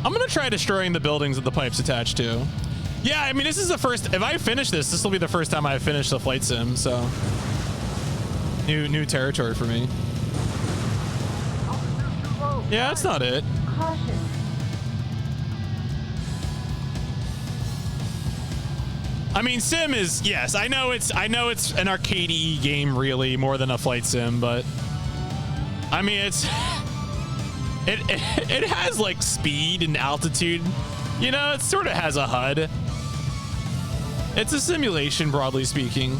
I'm gonna try destroying the buildings that the pipe's attached to. Yeah, I mean, this is the first, if I finish this, this will be the first time I've finished the flight sim, so. New territory for me. Yeah, that's not it.
Caution.
I mean, sim is, yes, I know it's an arcade-y game really more than a flight sim, but I mean, it has like speed and altitude, you know, it sort of has a HUD. It's a simulation, broadly speaking.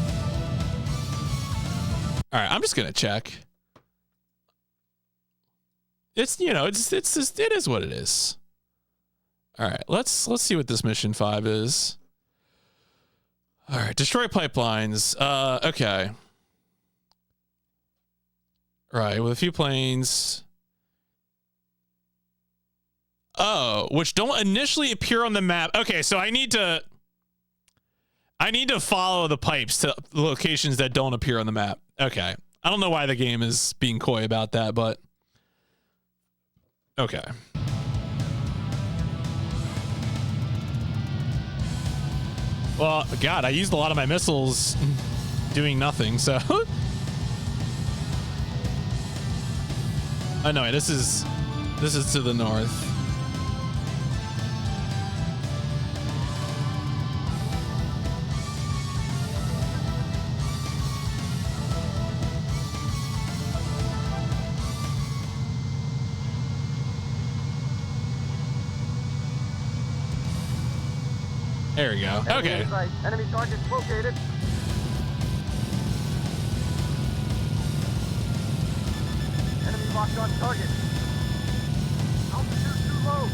All right, I'm just gonna check. It's, you know, it's just, it is what it is. All right, let's see what this mission 5 is. All right, destroy pipelines. Okay. Right, with a few planes. Oh, which don't initially appear on the map. Okay, so I need to follow the pipes to locations that don't appear on the map. Okay. I don't know why the game is being coy about that, but okay. Well, God, I used a lot of my missiles doing nothing, so. Oh no, wait, this is to the north. There we go. Okay.
Enemy target located. Enemy locked on target. Altitude too low.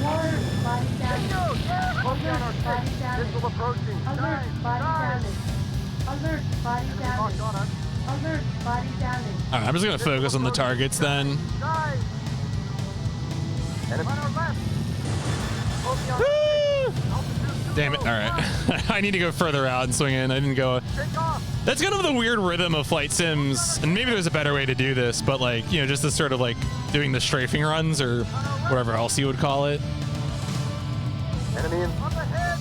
Water, body damage.
Bingo! Yeah! Close down our
Body
six.
damage.
Missile approaching.
Alert,
Dive!
body
Dive!
damage. Alert, body
Enemy
damage.
locked on us.
Alert, body damage.
All right, I'm just gonna focus on the targets then.
Dive! Enemy on our left. Close down our
Woo!
six. Altitude too
Damn it.
low.
All right. I need to go further out and swing in. I didn't go.
Take off.
That's kind of the weird rhythm of flight sims. And maybe there's a better way to do this, but like, you know, just this sort of like doing the strafing runs or whatever else you would call it.
Enemy in up ahead.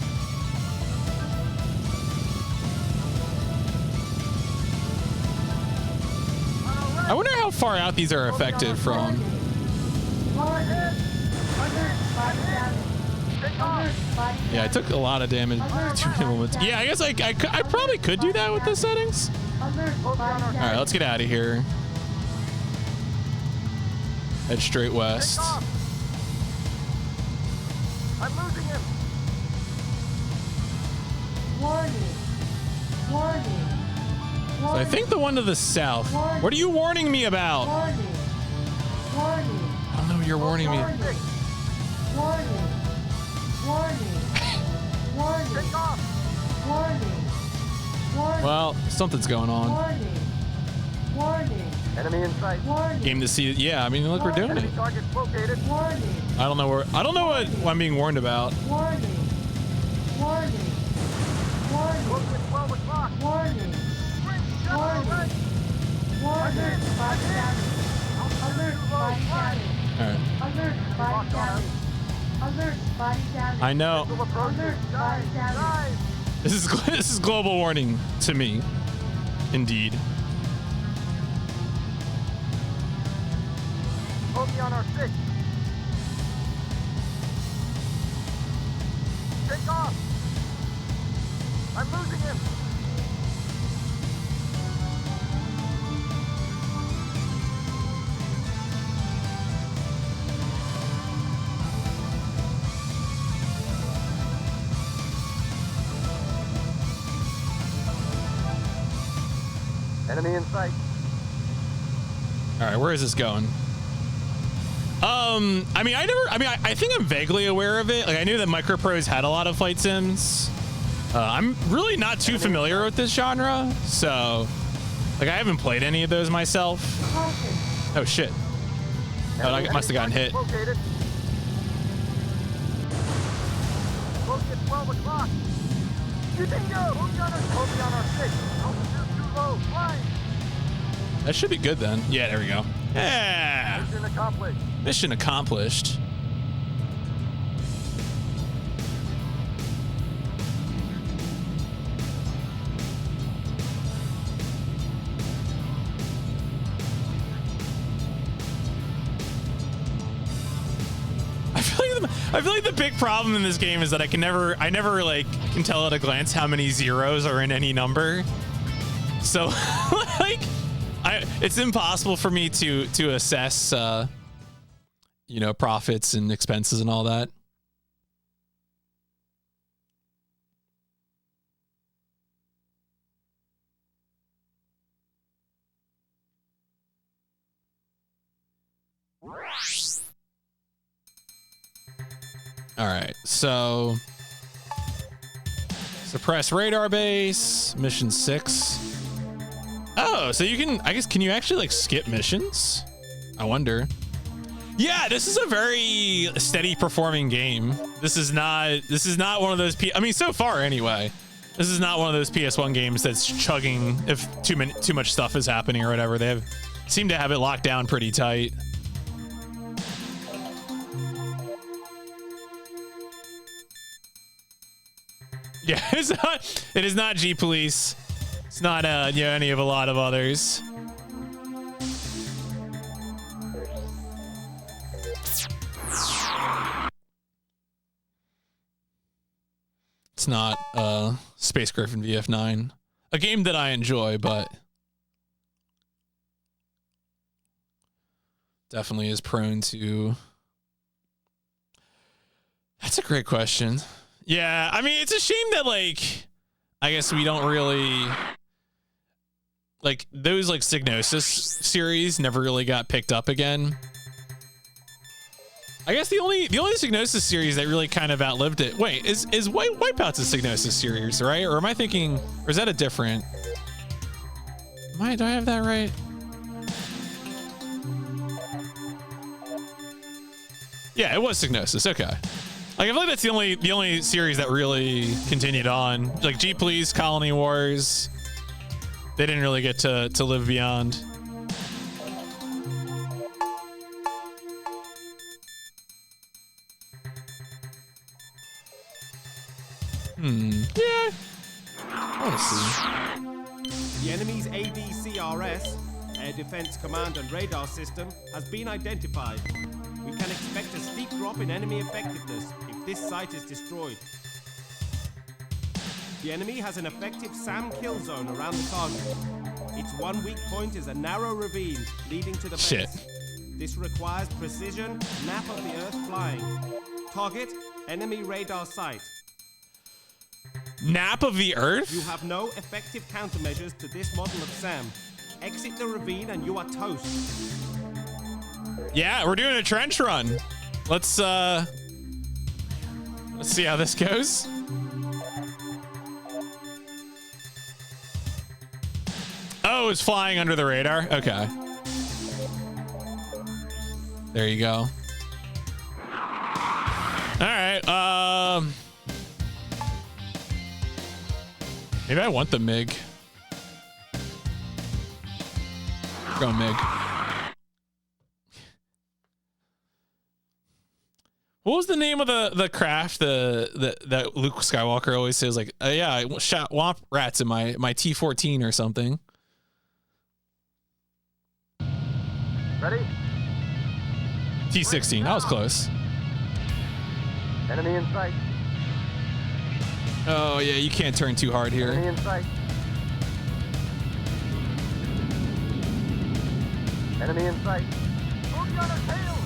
I wonder how far out these are effective from.
Alert, body damage. Alert, body damage.
Yeah, I took a lot of damage. Yeah, I guess I probably could do that with the settings.
Alert, body damage.
All right, let's get out of here. Head straight west.
Take off. I'm losing him.
Warning. Warning.
So I think the one to the south. What are you warning me about?
Warning. Warning.
I don't know what you're warning me.
Warning. Warning. Warning. Warning.
Take off.
Warning. Warning.
Well, something's going on.
Warning. Warning.
Enemy in sight.
Warning.
Game to see. Yeah, I mean, look, we're doing it.
Enemy target located.
Warning.
I don't know what I'm being warned about.
Warning. Warning. Warning.
Close at 12 o'clock.
Warning.
Warning.
Warning. Body damage. Alert. Body damage.
All right.
Alert. Body damage. Alert. Body damage.
I know.
Missile approaching.
Alert. Body
Dive.
damage.
Dive.
This is global warning to me. Indeed.
Bogey on our six. Take off. I'm losing him. Enemy in sight.
All right, where is this going? I think I'm vaguely aware of it. Like, I knew that Microprose had a lot of flight sims. I'm really not too familiar with this genre, so like I haven't played any of those myself. Oh shit! Oh, I must have gotten hit.
Located. Close at 12 o'clock. Bingo! Moving on our 6. Altitude too low. Flying.
That should be good then. Yeah, there we go. Yeah.
Mission accomplished.
Mission accomplished. I feel like the big problem in this game is that I never like can tell at a glance how many zeros are in any number. So like it's impossible for me to assess you know, profits and expenses and all that. All right, so suppress radar base, mission 6. Oh, so you can, I guess, can you actually like skip missions? I wonder. Yeah, this is a very steady performing game. This is not one of those, I mean, so far anyway, this is not one of those PS1 games that's chugging if too much stuff is happening or whatever. They seem to have it locked down pretty tight. Yeah, it is not G Police. It's not you know, any of a lot of others. It's not Space Griffin VF9, a game that I enjoy, but definitely is prone to. That's a great question. Yeah, I mean, it's a shame that, like, I guess we don't really, like, those, like, Psygnosis series never really got picked up again. I guess the only Psygnosis series that really kind of outlived it. Wait, is Wipeout's a Psygnosis series, right? Or am I thinking, or is that a different? Do I have that right? Yeah, it was Psygnosis. Okay. Like, I feel like that's the only series that really continued on. Like G Police, Colony Wars, they didn't really get to live beyond. Yeah. I want to see.
The enemy's ADCRS, Air Defense Command and Radar System, has been identified. We can expect a steep drop in enemy effectiveness if this site is destroyed. The enemy has an effective SAM kill zone around the target. Its one weak point is a narrow ravine leading to the base.
Shit.
This requires precision, map of the Earth flying. Target, enemy radar site.
Nap of the Earth?
You have no effective countermeasures to this model of SAM. Exit the ravine and you are toast.
Yeah, we're doing a trench run. Let's see how this goes. Oh, it's flying under the radar. Okay. There you go. All right. Maybe I want the MiG. Go MiG. What was the name of the craft that Luke Skywalker always says, like, yeah, I shot womp rats in my T-14 or something.
Ready?
T-16. That was close.
Enemy in sight.
Oh yeah, you can't turn too hard here.
Enemy in sight. Enemy in sight. Moving on our tail.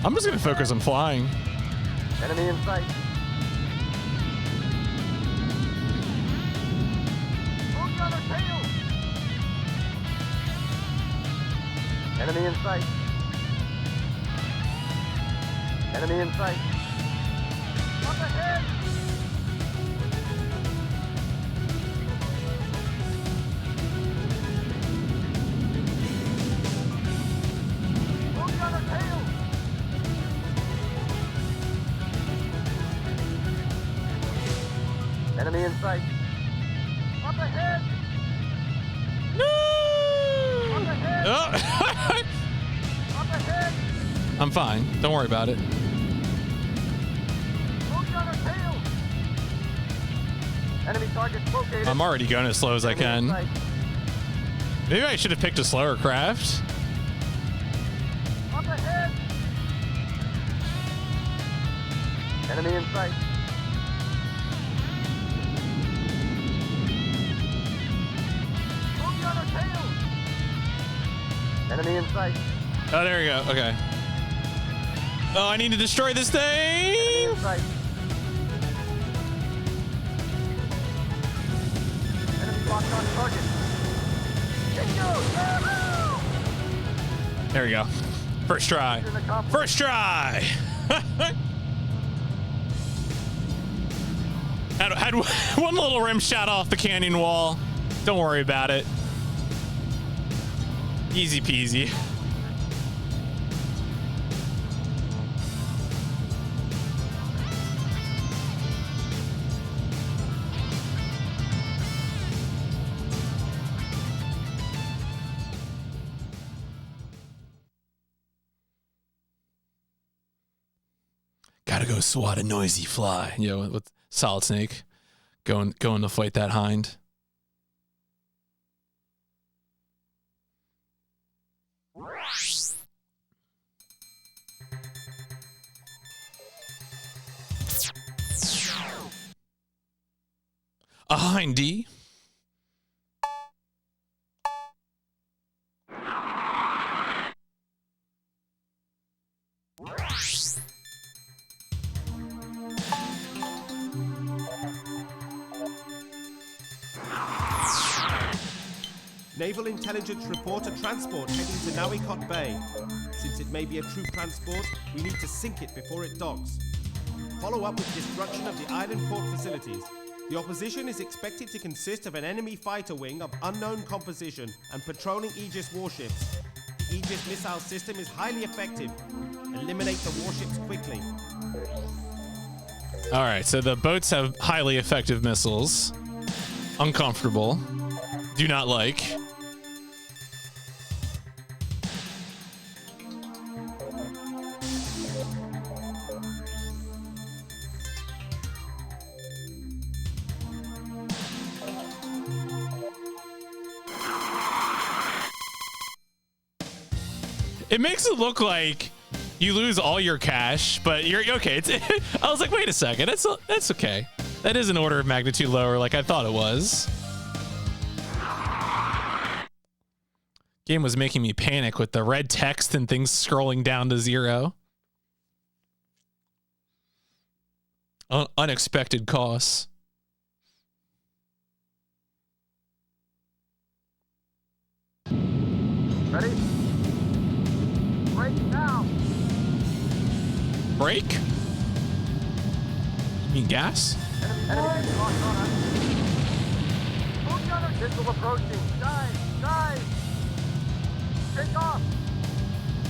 I'm just gonna focus on flying.
Enemy in sight. Moving on our tail. Enemy in sight. Enemy in sight. Up ahead! Moving on our tail! Enemy in sight. Up ahead!
No!
Up ahead!
Oh.
Up ahead!
I'm fine. Don't worry about it.
Moving on our tail! Enemy targets located.
I'm already going as slow as I
Enemy in
can.
sight.
Maybe I should have picked a slower craft.
Up ahead! Enemy in sight. Moving on our tail! Enemy in sight.
Oh, there we go. Okay. Oh, I need to destroy this thing.
Enemy in sight. Enemy locked on target. Bingo! Yahoo!
There we go. First try.
Mission accomplished.
First try. had one little rim shot off the canyon wall. Don't worry about it. Easy peasy. Gotta go swat a noisy fly. You know, with Solid Snake going to fight that hind. A hindy.
Naval intelligence report a transport heading to Nawikot Bay. Since it may be a troop transport, we need to sink it before it docks. Follow up with destruction of the island port facilities. The opposition is expected to consist of an enemy fighter wing of unknown composition and patrolling Aegis warships. The Aegis missile system is highly effective. Eliminate the warships quickly.
All right, so the boats have highly effective missiles. Uncomfortable. Do not like. It makes it look like you lose all your cash, but you're okay. I was like, wait a second, that's okay. That is an order of magnitude lower, like I thought it was. Game was making me panic with the red text and things scrolling down to 0. Unexpected costs.
Ready? Break now!
Break? You mean gas?
Enemy locked on us. Moving on our missile approaching. Dive! Take off!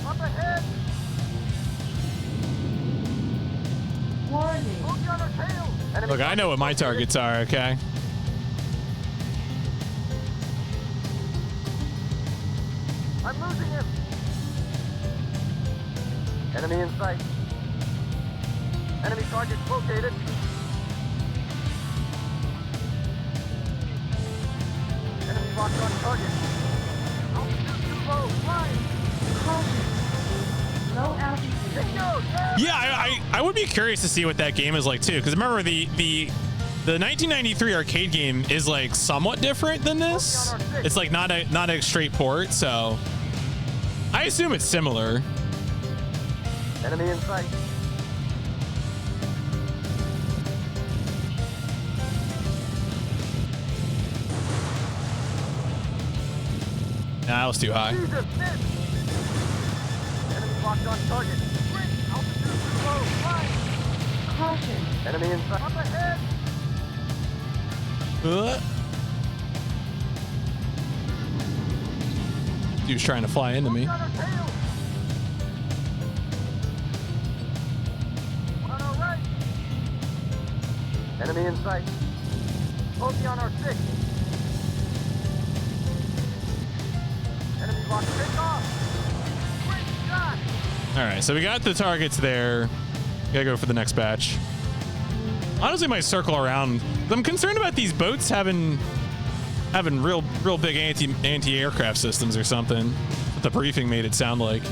Up ahead!
Warning.
Moving on our tail! Enemy
Look, I know what my targets are, okay?
I'm losing him! Enemy in sight. Enemy target located. Enemy locked on target. Altitude too low. Flying.
Caution. Low altitude.
Bingo!
Yeah, I would be curious to see what that game is like too, because remember the 1993 arcade game is like somewhat different than this. It's like not a straight port, so I assume it's similar.
Enemy in sight.
Nah, that was too high.
Jesus, miss! locked on target. Bring altitude too low. Fine.
Caution.
Enemy in sight. Up ahead.
Dude's trying to fly into me.
On our tail. On our right. Enemy in sight. Bogey on our 6. Enemy locked. Take off. Great shot.
All right, so we got the targets there. Gotta go for the next batch. Honestly, might circle around. I'm concerned about these boats having real big anti-aircraft systems or something. What the briefing made it sound like.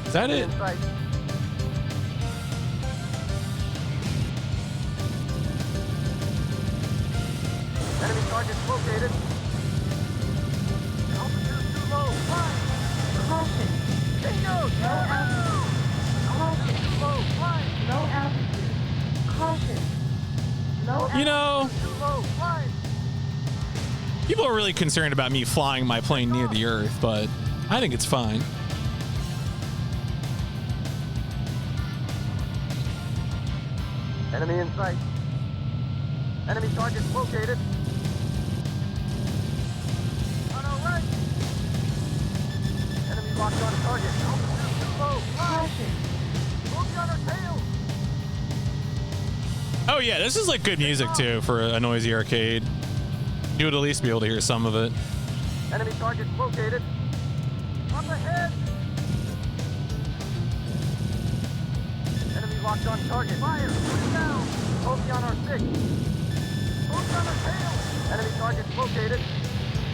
Is that it?
In sight. Enemy targets located. Altitude too low. Fine.
Caution.
Bingo!
No altitude. Caution.
Too low. Fine.
No altitude. Caution. Low
You know,
Too low. Fine.
people are really concerned about me flying my plane near the Earth, but I think it's fine.
Enemy in sight. Enemy targets located. On our right. Enemy locked on target. Altitude too low. Fine.
Caution.
Bogey on our tail.
Oh yeah, this is like good music too for a noisy arcade. You would at least be able to hear some of it.
Enemy targets located. Up ahead. Enemy locked on target. Fire. Put it down. Bogey on our 6. Bogey on our tail. Enemy targets located.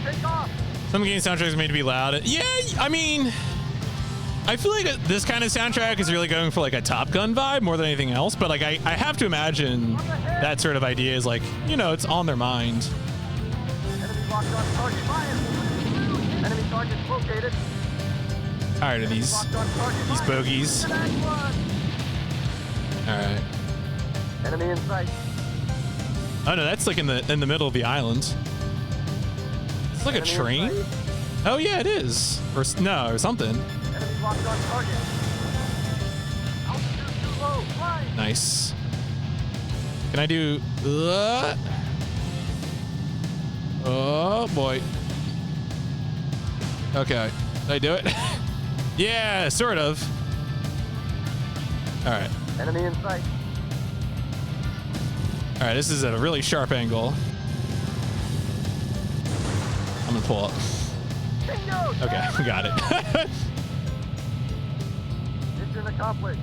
Take off.
Some game soundtracks made to be loud. Yeah, I mean, I feel like this kind of soundtrack is really going for like a Top Gun vibe more than anything else. But like, I have to imagine that sort of idea is like, you know, it's on their mind.
Enemy locked on target. Fire. Enemy targets located.
Tired of these
Locked on target. Fire.
bogeys.
Back one.
All right.
Enemy in sight.
Oh no, that's like in the middle of the island. It's like a
Enemy in
train.
sight.
Oh yeah, it is. Or no, or something.
Enemy locked on target. Altitude too low. Fine.
Nice. Can I do? Oh boy. Okay. Did I do it? Yeah, sort of. All right.
Enemy in sight.
All right. This is at a really sharp angle. I'm gonna pull up.
Bingo!
Okay, we got it.
Mission accomplished.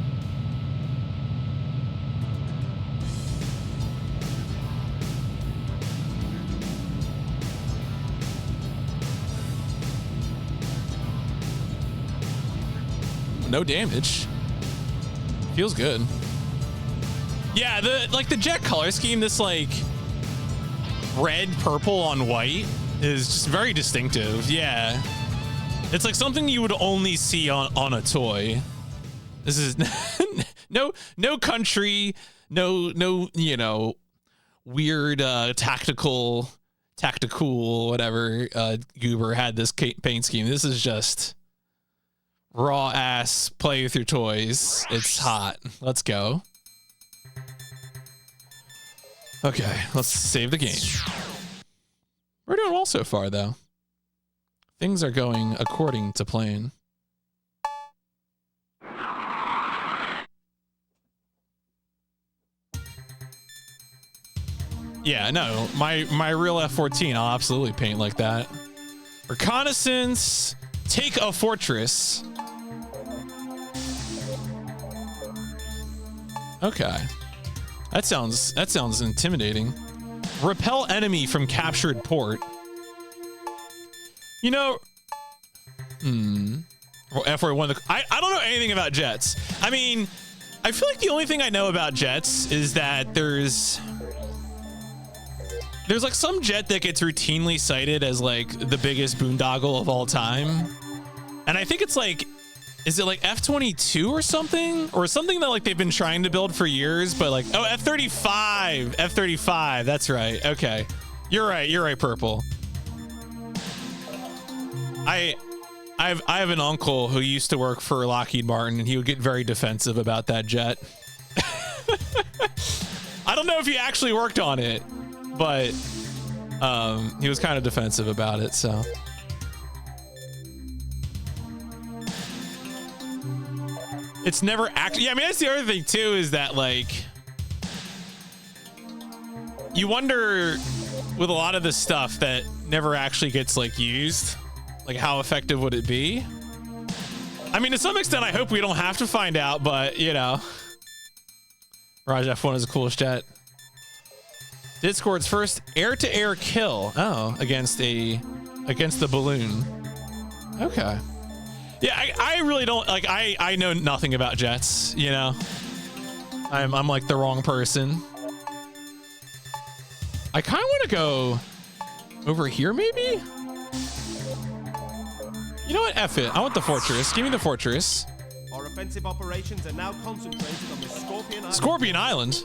No damage. Feels good. Yeah, the jet color scheme, this like red, purple on white is just very distinctive. Yeah. It's like something you would only see on a toy. This is no country, no, you know, weird tactical whatever goober had this paint scheme. This is just raw ass play with your toys. It's hot. Let's go. Okay, let's save the game. We're doing well so far though. Things are going according to plan. Yeah, no, my real F-14, I'll absolutely paint like that. Reconnaissance, take a fortress. Okay. That sounds intimidating. Repel enemy from captured port. You know, well, F-41. I don't know anything about jets. I mean, I feel like the only thing I know about jets is that there's like some jet that gets routinely cited as like the biggest boondoggle of all time. And I think it's like, is it like F-22 or something? Or something that like they've been trying to build for years, but like, oh, F-35. F-35, that's right. Okay. You're right, Purple. I have an uncle who used to work for Lockheed Martin, and he would get very defensive about that jet. I don't know if he actually worked on it, but he was kind of defensive about it, so. It's never actually, yeah, I mean, that's the other thing too, is that like, you wonder with a lot of this stuff that never actually gets like used, like how effective would it be? I mean, to some extent, I hope we don't have to find out, but you know, Mirage F1 is the coolest jet. Did score its first air-to-air kill. Oh, against the balloon. Okay. Yeah, I really don't like. I know nothing about jets. You know, I'm like the wrong person. I kind of want to go over here, maybe. You know what? F it. I want the fortress. Give me the fortress.
Our offensive operations are now concentrated on the Scorpion Island.
Scorpion Island.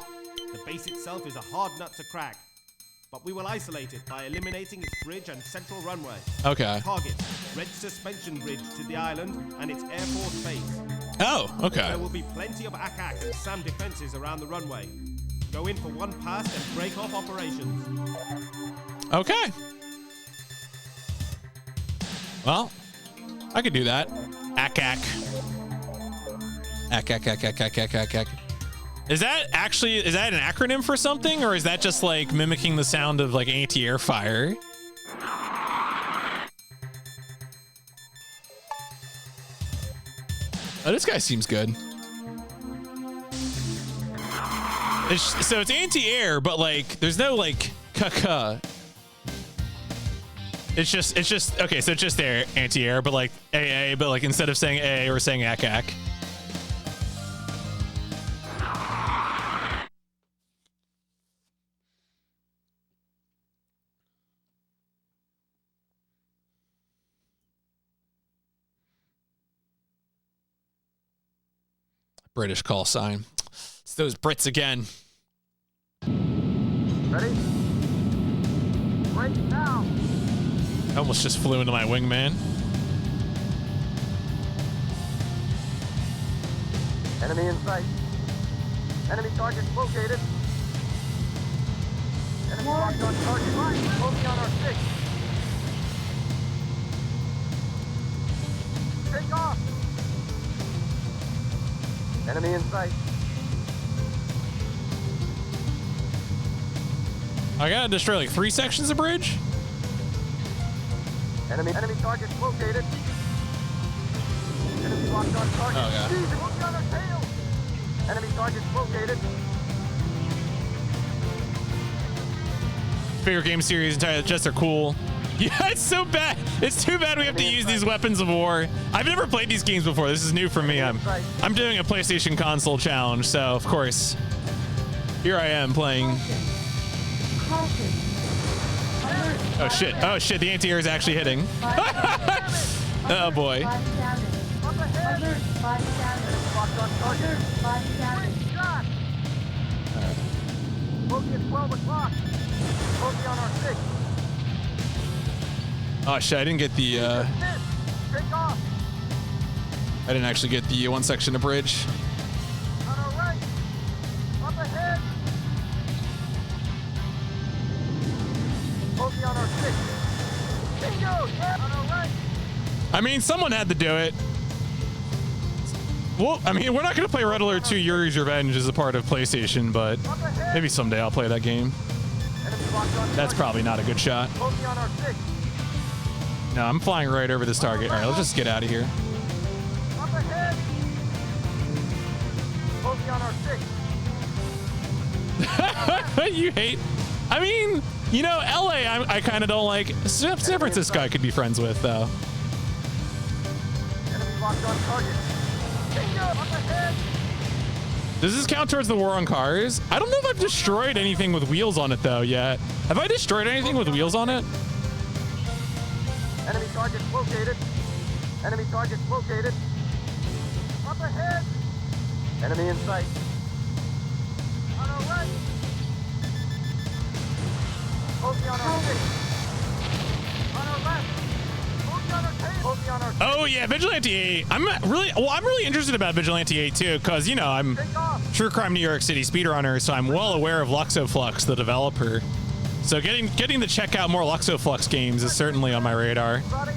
The base itself is a hard nut to crack, but we will isolate it by eliminating its bridge and central runway.
Okay.
Target: red suspension bridge to the island and its Air Force base.
Oh, okay.
There will be plenty of ack and SAM defenses around the runway. Go in for one pass and break off operations.
Okay. Well, I could do that. Ack. Is that an acronym for something, or is that just like mimicking the sound of like anti-air fire? Oh, this guy seems good. So it's anti-air, but like there's no like ka. It's just okay. So it's just air, anti-air, but like AA, but like instead of saying AA, we're saying ack. British call sign. It's those Brits again.
Ready? Break now.
I almost just flew into my wingman.
Enemy in sight. Enemy target located. Enemy locked on target. Focus on our 6. Take off. Enemy in sight.
I gotta destroy like 3 sections of bridge.
Enemy target located. Enemy locked on target.
Oh yeah.
Jesus, look on our tail. Enemy target located.
Favorite game series entirely. The jets are cool. Yeah, it's so bad. It's too bad we have to use these weapons of war. I've never played these games before. This is new for me. I'm doing a PlayStation console challenge, so of course, here I am playing. Oh shit! Oh shit! The anti-air is actually hitting. Oh boy.
Focus 12 o'clock. Focus on our 6.
Oh shit! I didn't get the.
Take off.
I didn't actually get the one section of bridge.
On our right. Up ahead. Focus on our 6. Bingo! Yeah, on our right.
I mean, someone had to do it. Well, I mean, we're not gonna play Red Alert 2: Yuri's Revenge as a part of PlayStation, but maybe someday I'll play that game. That's probably not a good shot.
Focus on our 6.
No, I'm flying right over this target. All right, let's just get out of here.
Up ahead. Focus on our 6.
You hate. I mean, you know, LA, I kind of don't like. San Francisco, I could be friends with, though.
Enemy locked on target. Bingo! Up ahead.
Does this count towards the war on cars? I don't know if I've destroyed anything with wheels on it, though, yet. Have I destroyed anything with wheels on it?
Enemy target located. Enemy target located. Up ahead. Enemy in sight. On our right. Focus on our 6. On our left. Focus on our tail. Bogey on our 6.
Oh yeah, Vigilante 8. I'm really interested about Vigilante 8 too, because you know I'm
Take off.
True Crime New York City speedrunner, so I'm well aware of Luxoflux, the developer. So getting to check out more Luxoflux games is certainly on my radar.
Buddy.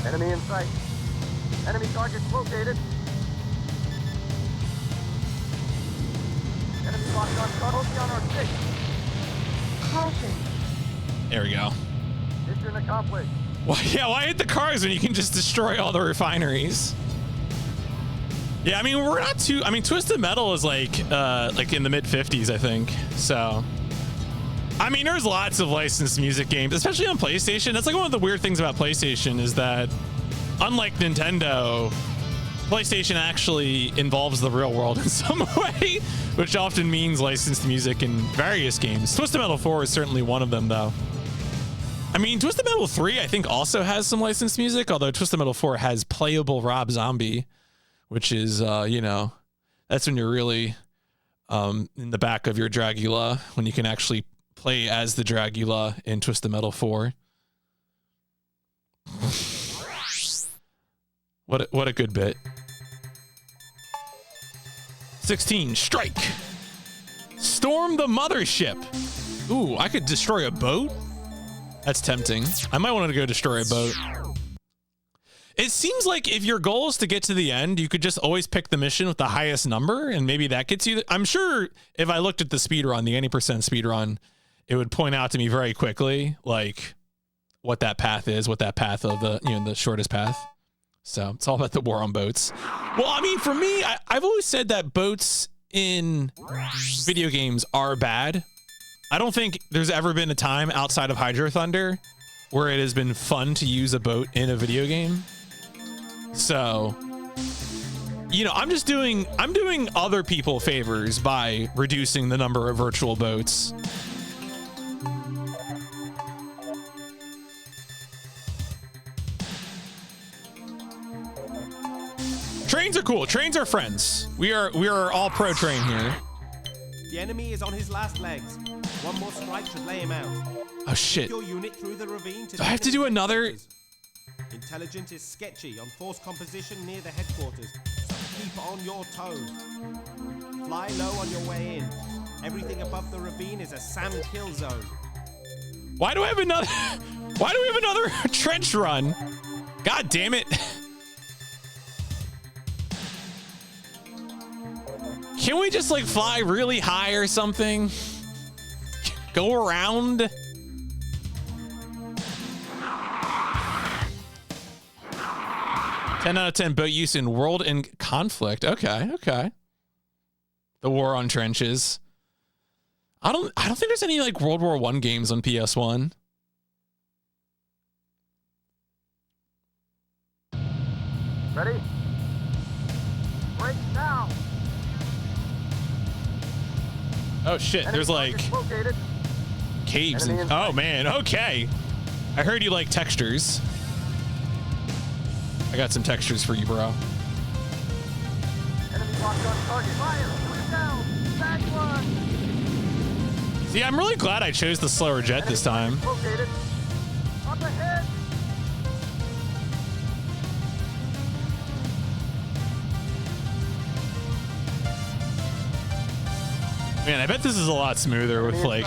Enemy in sight. Enemy targets located. Enemy locked on target. Bogey on our 6.
Caution.
There we go.
Mission accomplished.
Well, yeah, why hit the cars when you can just destroy all the refineries? Yeah, I mean, we're not too... I mean, Twisted Metal is like in the mid-50s, I think. So, I mean, there's lots of licensed music games, especially on PlayStation. That's like one of the weird things about PlayStation is that, unlike Nintendo, PlayStation actually involves the real world in some way, which often means licensed music in various games. Twisted Metal 4 is certainly one of them, though. I mean, Twisted Metal 3, I think, also has some licensed music, although Twisted Metal 4 has playable Rob Zombie, which is, you know, that's when you're really in the back of your Dragula, when you can actually play as the Dragula in Twisted Metal 4. What a good bit. 16, strike. Storm the mothership. Ooh, I could destroy a boat? That's tempting. I might want to go destroy a boat. It seems like if your goal is to get to the end, you could just always pick the mission with the highest number, and maybe that gets you. I'm sure if I looked at the speed run, the any percent speed run, it would point out to me very quickly, like what that path is, what that path of the, you know, the shortest path. So it's all about the war on boats. Well, I mean, for me, I've always said that boats in video games are bad. I don't think there's ever been a time outside of Hydro Thunder where it has been fun to use a boat in a video game. So, you know, I'm doing other people favors by reducing the number of virtual boats. Trains are cool. Trains are friends. We are all pro train here.
The enemy is on his last legs. One more strike should lay him out.
Oh shit.
Your unit through the ravine to
Do I have to do another?
Intelligence is sketchy on force composition near the headquarters, so keep on your toes. Fly low on your way in. Everything above the ravine is a SAM kill zone.
Why do we have another trench run? God damn it. Can we just like fly really high or something? Go around? Ten out of 10 boat use in World in Conflict. Okay. The War on Trenches. I don't think there's any like World War I games on PS1.
Ready? Break now.
Oh shit, there's like caves and oh man, okay. I heard you like textures. I got some textures for you, bro.
Enemy locked on target. Fire! Put it down! Back one!
See, I'm really glad I chose the slower jet this time.
Located. Up ahead!
Man, I bet this is a lot smoother with like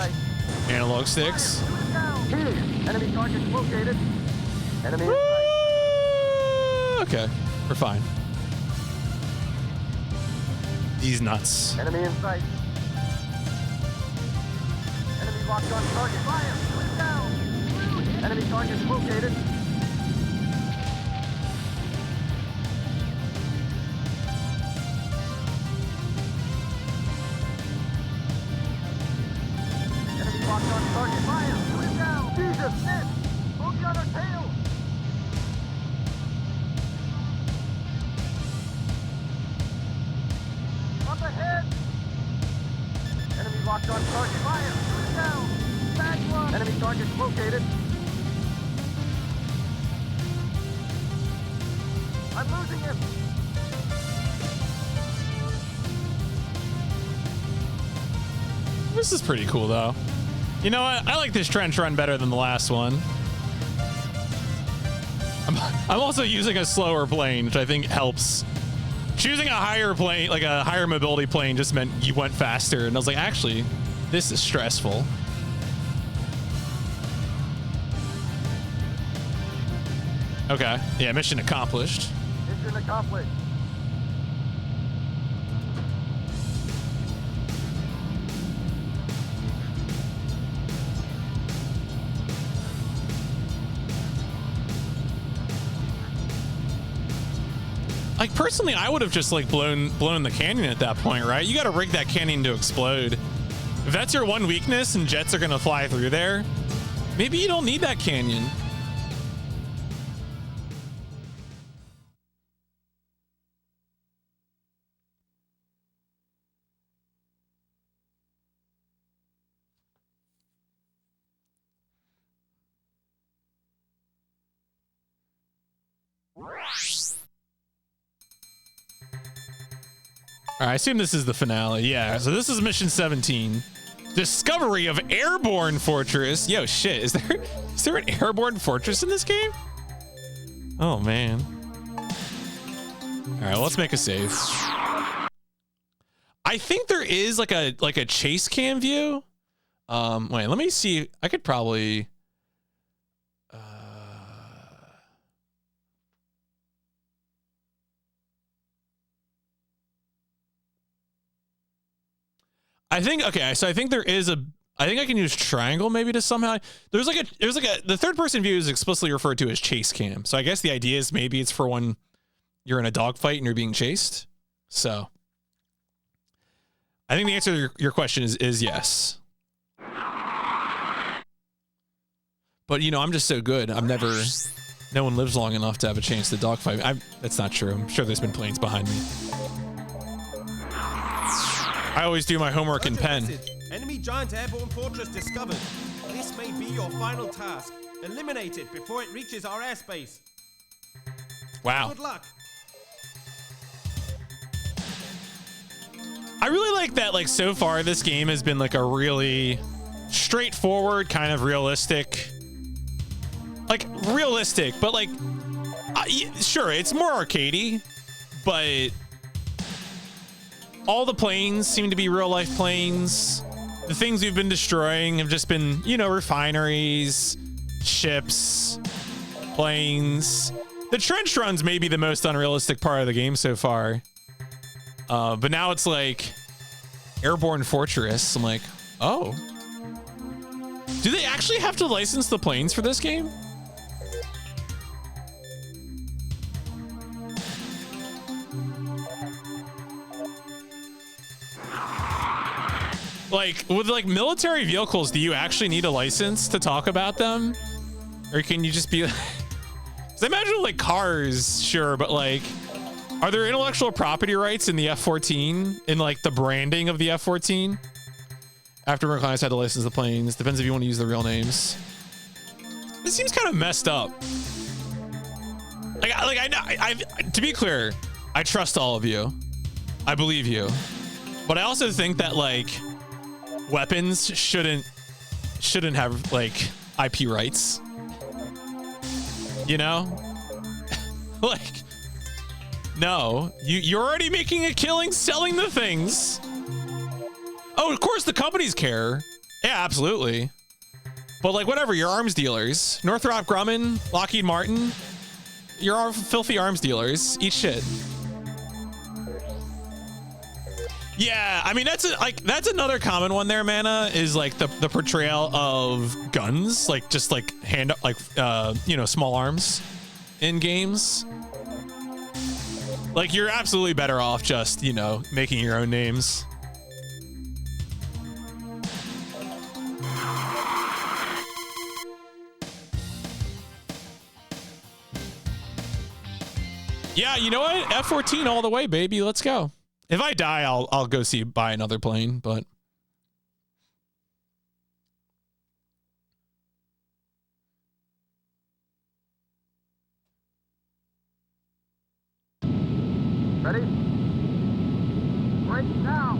analog sticks.
Fire! Put it down! Enemy target located. Enemy in sight.
Okay, we're fine. These nuts.
Enemy in sight. Enemy locked on target. Fire! Put it down! Enemy target located. Enemy locked on target. Fire! Put it down! Jesus! Miss! Bogey on our tail! Up ahead! Enemy locked on target. Fire! Put it down! Back one! Enemy target located. I'm losing him!
This is pretty cool though. You know what? I like this trench run better than the last one. I'm also using a slower plane, which I think helps. Choosing a higher plane, like a higher mobility plane, just meant you went faster. And I was like, actually, this is stressful. Okay. Yeah, mission accomplished.
Mission accomplished.
Like, personally, I would have just, like, blown the canyon at that point, right? You got to rig that canyon to explode. If that's your one weakness and jets are going to fly through there, maybe you don't need that canyon. All right, I assume this is the finale. Yeah, so this is mission 17. Discovery of Airborne Fortress. Yo, shit, is there an airborne fortress in this game? Oh, man. All right, well, let's make a save. I think there is like a chase cam view. Wait, let me see. I could probably... I think, okay, so I think there is I think I can use triangle maybe to somehow, the third person view is explicitly referred to as chase cam. So I guess the idea is maybe it's for when you're in a dogfight and you're being chased. So I think the answer to your question is yes. But you know, I'm just so good. No one lives long enough to have a chance to dogfight. That's not true. I'm sure there's been planes behind me. I always do my homework in pen.
Enemy giant airborne fortress discovered. This may be your final task. Eliminate it before it reaches our airspace.
Wow.
Good luck.
I really like that, like, so far this game has been like a really straightforward, kind of realistic, but like, sure, it's more arcadey, but all the planes seem to be real life planes. The things we've been destroying have just been, you know, refineries, ships, planes. The trench run's maybe the most unrealistic part of the game so far. But now it's like airborne fortress. I'm like, oh. Do they actually have to license the planes for this game? Like, with like military vehicles, do you actually need a license to talk about them? Or can you just be like, 'cause I imagine like cars, sure, but like, are there intellectual property rights in the F-14, in like the branding of the F-14? Afterburner clients had to license the planes. Depends if you want to use the real names. This seems kind of messed up. I to be clear, I trust all of you. I believe you. But I also think that like weapons shouldn't have like IP rights. You know? Like, no, you're already making a killing selling the things. Oh, of course the companies care. Yeah, absolutely. But like, whatever, you're arms dealers. Northrop Grumman, Lockheed Martin, you're all filthy arms dealers. Eat shit. Yeah, I mean, that's another common one there, Mana, is like the portrayal of guns, like just like you know, small arms in games. Like, you're absolutely better off just, you know, making your own names. Yeah, you know what? F-14 all the way, baby. Let's go. If I die, I'll go buy another plane, but
Ready? Right now.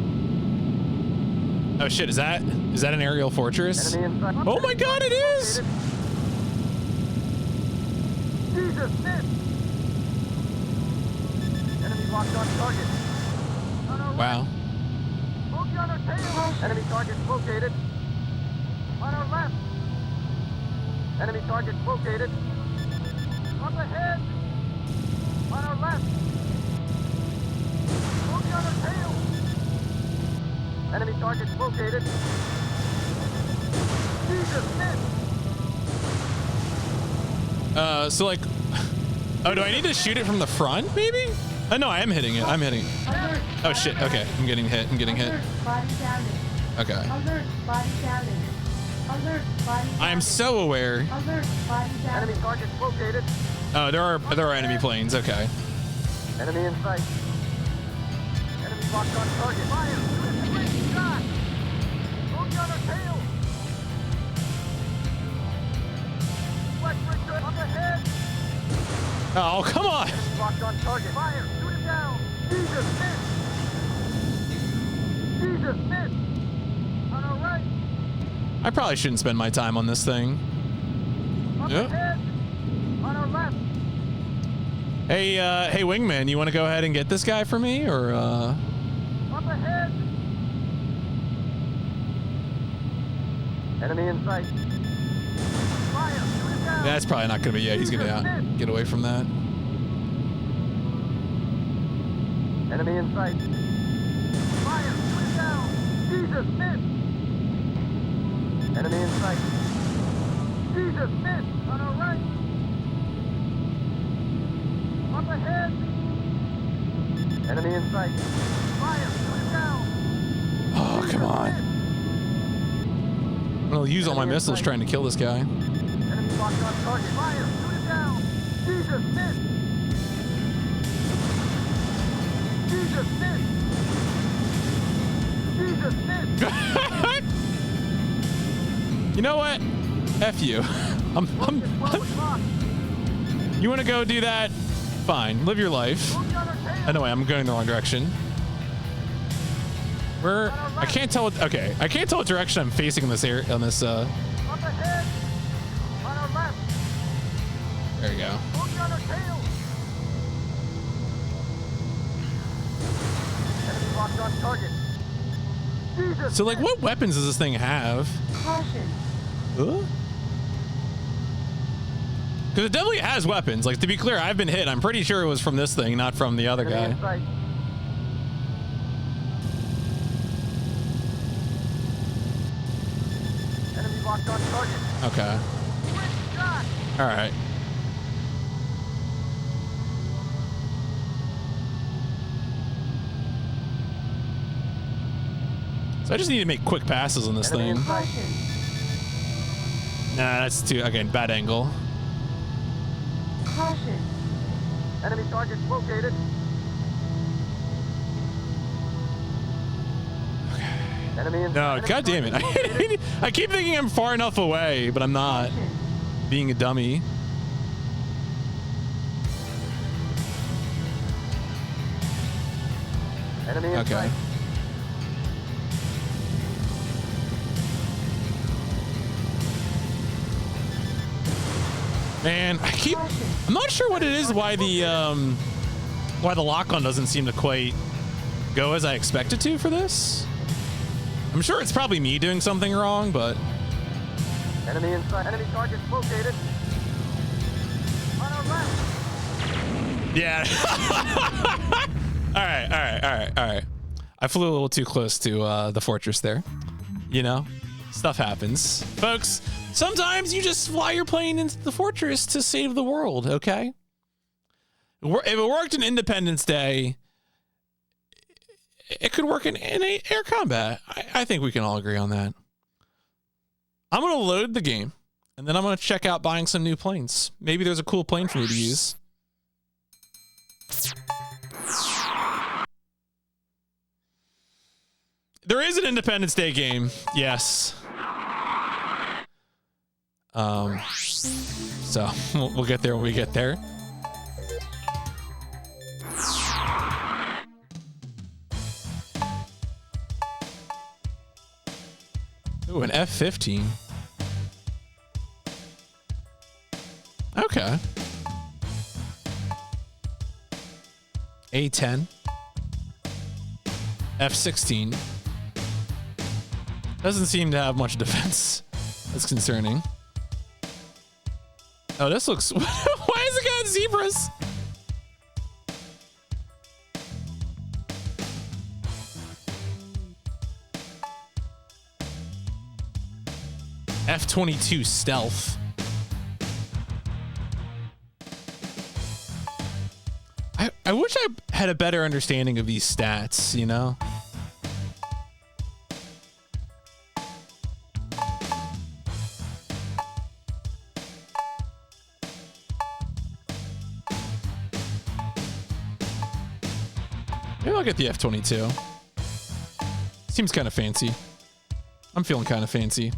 oh shit, is that an aerial fortress?
Enemy in sight.
Oh my god, it is!
Jesus Jesus, miss! Enemy locked on target. On our
Wow.
right. Bogey on our tail. Enemy target located. On our left. Enemy target located. Up ahead. On our left. Bogey on our tail. Enemy target located. Jesus, miss!
So like, oh, do I need to shoot it from the front, maybe? No, I am hitting it. I'm hitting it.
Alert.
Oh shit, okay. I'm getting hit. I'm getting hit.
Alert. Body damage.
Okay.
Alert. Body damage. Alert. Body damage.
I am so aware.
Alert. Body
Enemy
damage.
target located.
Oh, there are enemy planes. Okay.
Enemy in sight. Enemy locked on target. Fire! Great shot! Bogey on our tail! Flex Richard up ahead!
Oh, come on.
Enemy locked on target. Fire! Shoot him down! Jesus, miss! Jesus, miss! On our right!
I probably shouldn't spend my time on this thing.
Up
Yeah.
ahead! On our left!
Hey, wingman, you want to go ahead and get this guy for me, or
Up ahead! Enemy in sight. Fire! Shoot him down!
that's probably not gonna be. Yeah, he's gonna get away from that.
Enemy in sight. Fire! Shoot him down! Jesus, miss! Enemy in sight. Jesus, miss! On our right! Up ahead! Enemy in sight. Fire! Shoot him down!
Oh, come on.
Miss.
I'm gonna use all my missiles trying to kill this guy.
Enemy locked on target. Fire! Shoot him down! Jesus, miss! Jesus, miss! Jesus, miss!
You know what? F you. You want to go do that? Fine. Live your life. Anyway, I'm going the wrong direction. Where? I can't tell. Okay, I can't tell what direction I'm facing in this area. On this.
Up ahead! On our left!
There you go.
Bogey on our tail! Enemy locked on target. Jesus!
So, like, what weapons does this thing have?
Caution.
Because it definitely has weapons. Like, to be clear, I've been hit. I'm pretty sure it was from this thing, not from the other
Enemy in
guy.
sight. Enemy locked on target.
Okay.
Great shot!
All right. So I just need to make quick passes on this
Enemy in
thing.
sight.
Caution.
Nah, that's too, again, bad angle.
Caution.
Enemy target located. Enemy in
No,
enemy
god damn it.
target located.
I keep thinking I'm far enough away, but I'm not.
Caution.
Being a dummy.
Enemy in
Okay.
sight.
Man, I'm not sure what it is why the lock-on doesn't seem to quite go as I expect it to for this. I'm sure it's probably me doing something wrong, but
Enemy in sight. Enemy target located. On our left.
yeah. All right. I flew a little too close to the fortress there. You know, stuff happens, folks. Sometimes you just fly your plane into the fortress to save the world, okay? If it worked in Independence Day, it could work in air combat. I think we can all agree on that. I'm going to load the game, and then I'm going to check out buying some new planes. Maybe there's a cool plane for me to use. There is an Independence Day game, yes. So we'll get there when we get there. Ooh, an F-15. Okay. A10. F-16. Doesn't seem to have much defense. That's concerning. Oh, this looks... Why is it got zebras? F-22 stealth. I wish I had a better understanding of these stats, you know? Maybe I'll get the F-22. Seems kind of fancy. I'm feeling kind of fancy.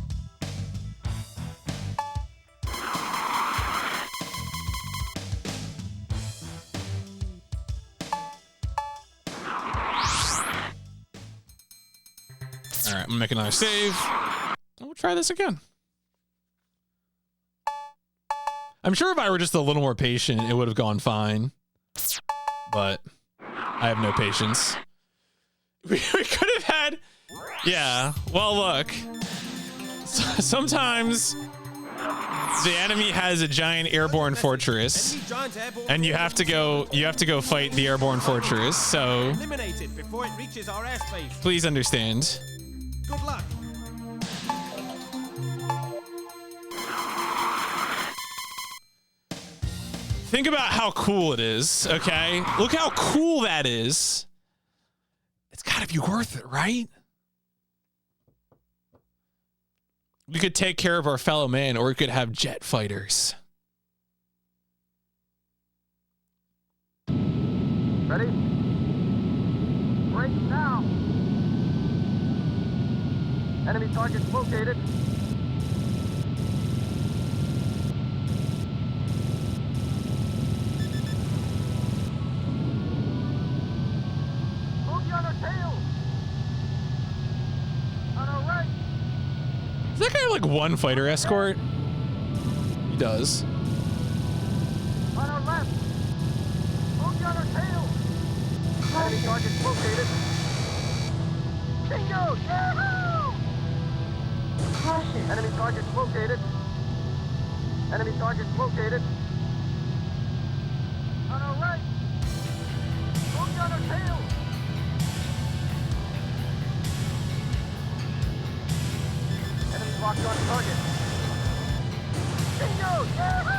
All right, I'm gonna make another save. We'll try this again. I'm sure if I were just a little more patient, it would have gone fine. But I have no patience. We could have had... Yeah, well, look. Sometimes the enemy has a giant airborne fortress, and you have to go fight the airborne fortress, so
Eliminate it before it reaches our airspace.
please understand.
Good luck.
Think about how cool it is, okay? Look how cool that is. It's gotta be worth it, right? We could take care of our fellow man, or we could have jet fighters.
Ready? Break now. Enemy targets located. Bogey on our tail. On our right.
Does that guy have like one fighter escort? He does.
On our left. Bogey on our tail. Enemy targets located. Bingo! Yahoo!
Caution.
Enemy targets located. Enemy targets located. On our right. Bogey on our tail. Enemy locked on target. Bingo! Yahoo!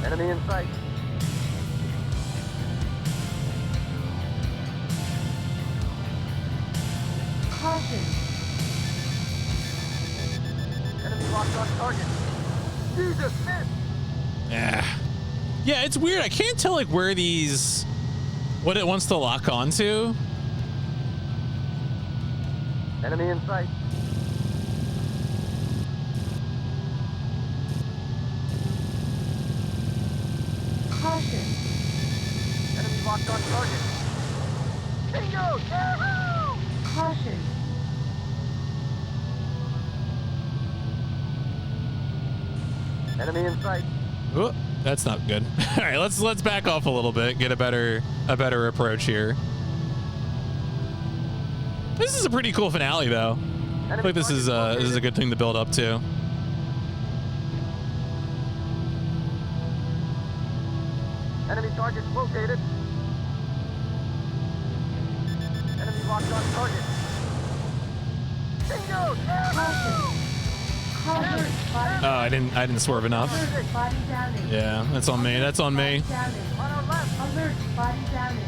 Enemy in sight.
Caution.
Enemy locked on target. Jesus, miss!
Yeah, it's weird. I can't tell like where these, what it wants to lock onto.
Enemy in sight.
Caution.
Enemy locked on target. Bingo! Yahoo!
Caution.
Enemy in sight.
Oh, that's not good. All right, let's back off a little bit, get a better approach here. This is a pretty cool finale, though. I feel like this is a good thing to build up to.
Enemy targets located. Enemy locked on target. Bingo! Yahoo!
Cover. Body.
Oh, I didn't swerve enough.
Alert. Body damage.
Yeah, that's on me. That's on me.
Body damage.
On our left.
Alert. Body damage.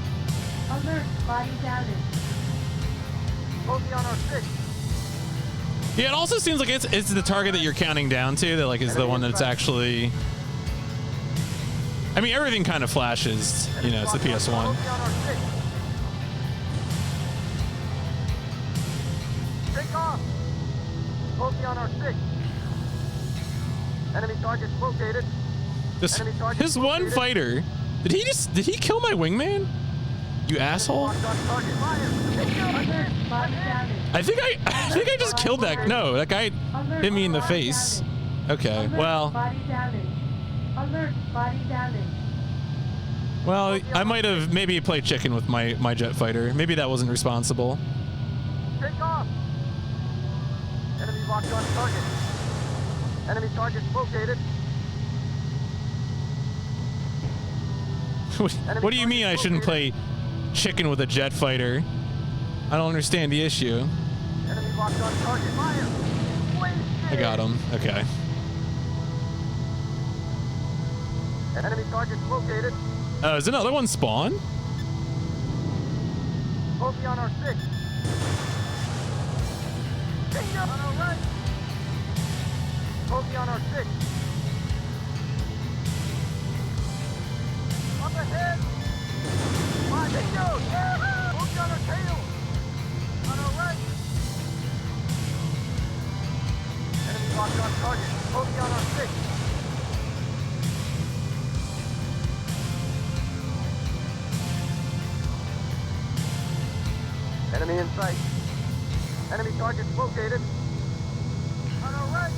Alert. Body damage.
Bogey on our 6.
Yeah, it also seems like it's the target that you're counting down to that like is the one that's actually. I mean, everything kind of flashes. You know, it's the PS1.
Bogey on our 6. Take off. Bogey on our 6. Enemy targets located.
This one fighter, did he kill my wingman? You asshole.
Locked on target. Fire. Bingo!
Alert. Body damage.
I think I just killed that. No, that guy hit me in the face. Okay, well.
Body damage. Alert, body damage.
Well, I might have maybe played chicken with my jet fighter. Maybe that wasn't responsible.
Take off! Enemy locked on target. Enemy target located.
What do you mean I shouldn't play chicken with a jet fighter? I don't understand the issue.
Enemy locked on target. Fire!
I got him. Okay.
Enemy target located.
Is another one spawn?
Bogey on our 6. Bingo! On our right. Bogey on our 6. Up ahead. Bingo! Yeah! Bogey on our tail. On our right. Enemy locked on target. Bogey on our 6. Enemy in sight. Enemy target located. On our right.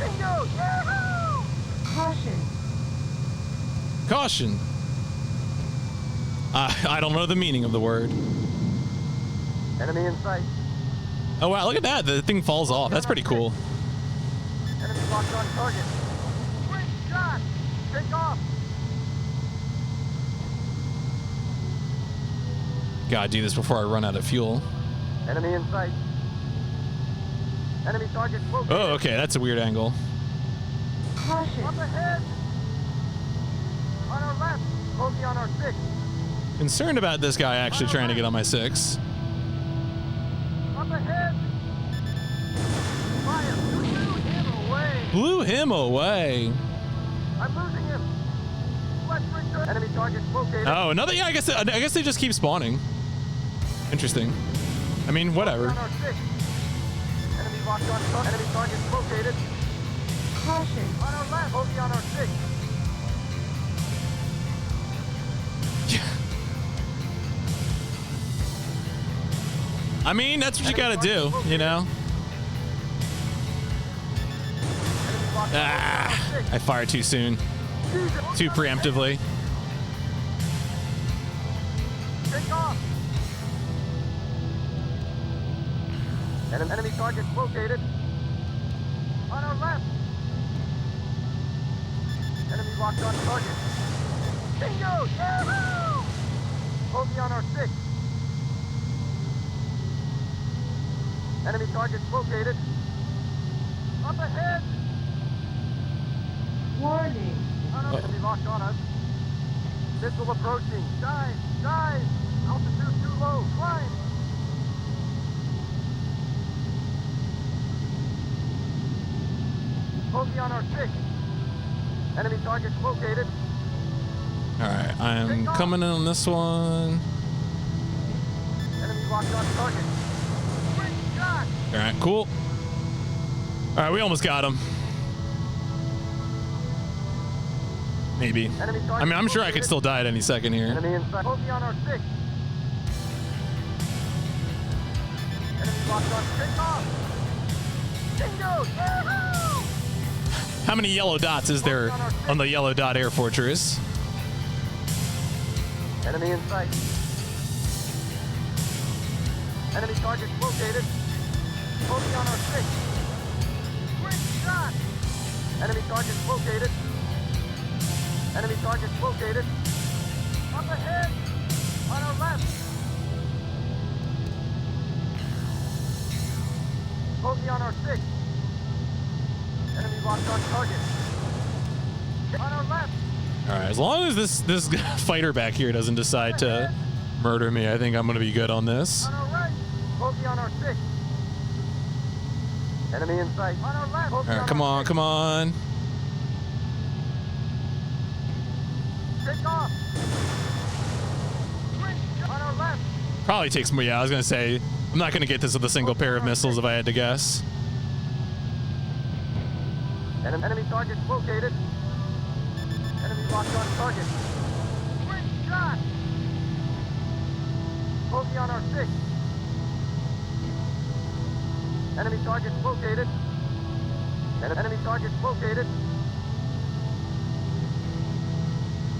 Bingo! Yahoo!
Caution.
Caution. I don't know the meaning of the word.
Enemy in sight.
Oh wow, look at that. The thing falls off. That's pretty cool.
Enemy locked on target. Great shot! Take off!
Gotta do this before I run out of fuel.
Enemy in sight. Enemy target located.
Oh, okay. That's a weird angle.
Caution.
Up ahead! On our left. Bogey on our 6.
Concerned about this guy actually trying to get on my 6.
Up ahead! Fire! Blew him away!
Blew him away.
I'm losing him! Let's return! Enemy target located.
Oh, another. Yeah, I guess they just keep spawning. Interesting. I mean, whatever.
On our 6. Enemy locked on target. Enemy target located.
Caution.
On our left. Bogey on our 6.
I mean, that's what you gotta do, you know? Ah, I fired too soon. Too preemptively.
Take off! Enemy target located. On our left. Enemy locked on target. Bingo! Yahoo! Bogey on our 6. Enemy target located. Up ahead!
Warning.
Enemy locked on us. Missile approaching. Dive! Dive! Altitude too low. Climb! Bogey on our 6. Enemy target located.
Alright, I'm coming in on this one.
Enemy locked on target. Great shot!
Alright, cool. Alright, we almost got him. Maybe.
Enemy target
I mean, I'm sure I could
located.
still die at any second here.
Enemy inside. Bogey on our 6. Enemy locked on. Take off! Bingo! Yahoo!
How many yellow dots is there on the yellow dot air fortress?
Enemy in sight. Enemy target located. Bogey on our 6. Great shot! Enemy target located. Enemy target located. Up ahead! On our left! Bogey on our 6. Enemy locked on target. On our left!
Alright, as long as this fighter back here doesn't decide to murder me, I think I'm gonna be good on this.
On our right! Bogey on our 6. Enemy in sight. On our left!
Alright, come on, come on.
Take off! On our left!
Probably takes more. Yeah, I was gonna say, I'm not gonna get this with a single pair of missiles if I had to guess.
Enemy target located. Enemy locked on target. Great shot! Bogey on our 6. Enemy targets located. Enemy targets located.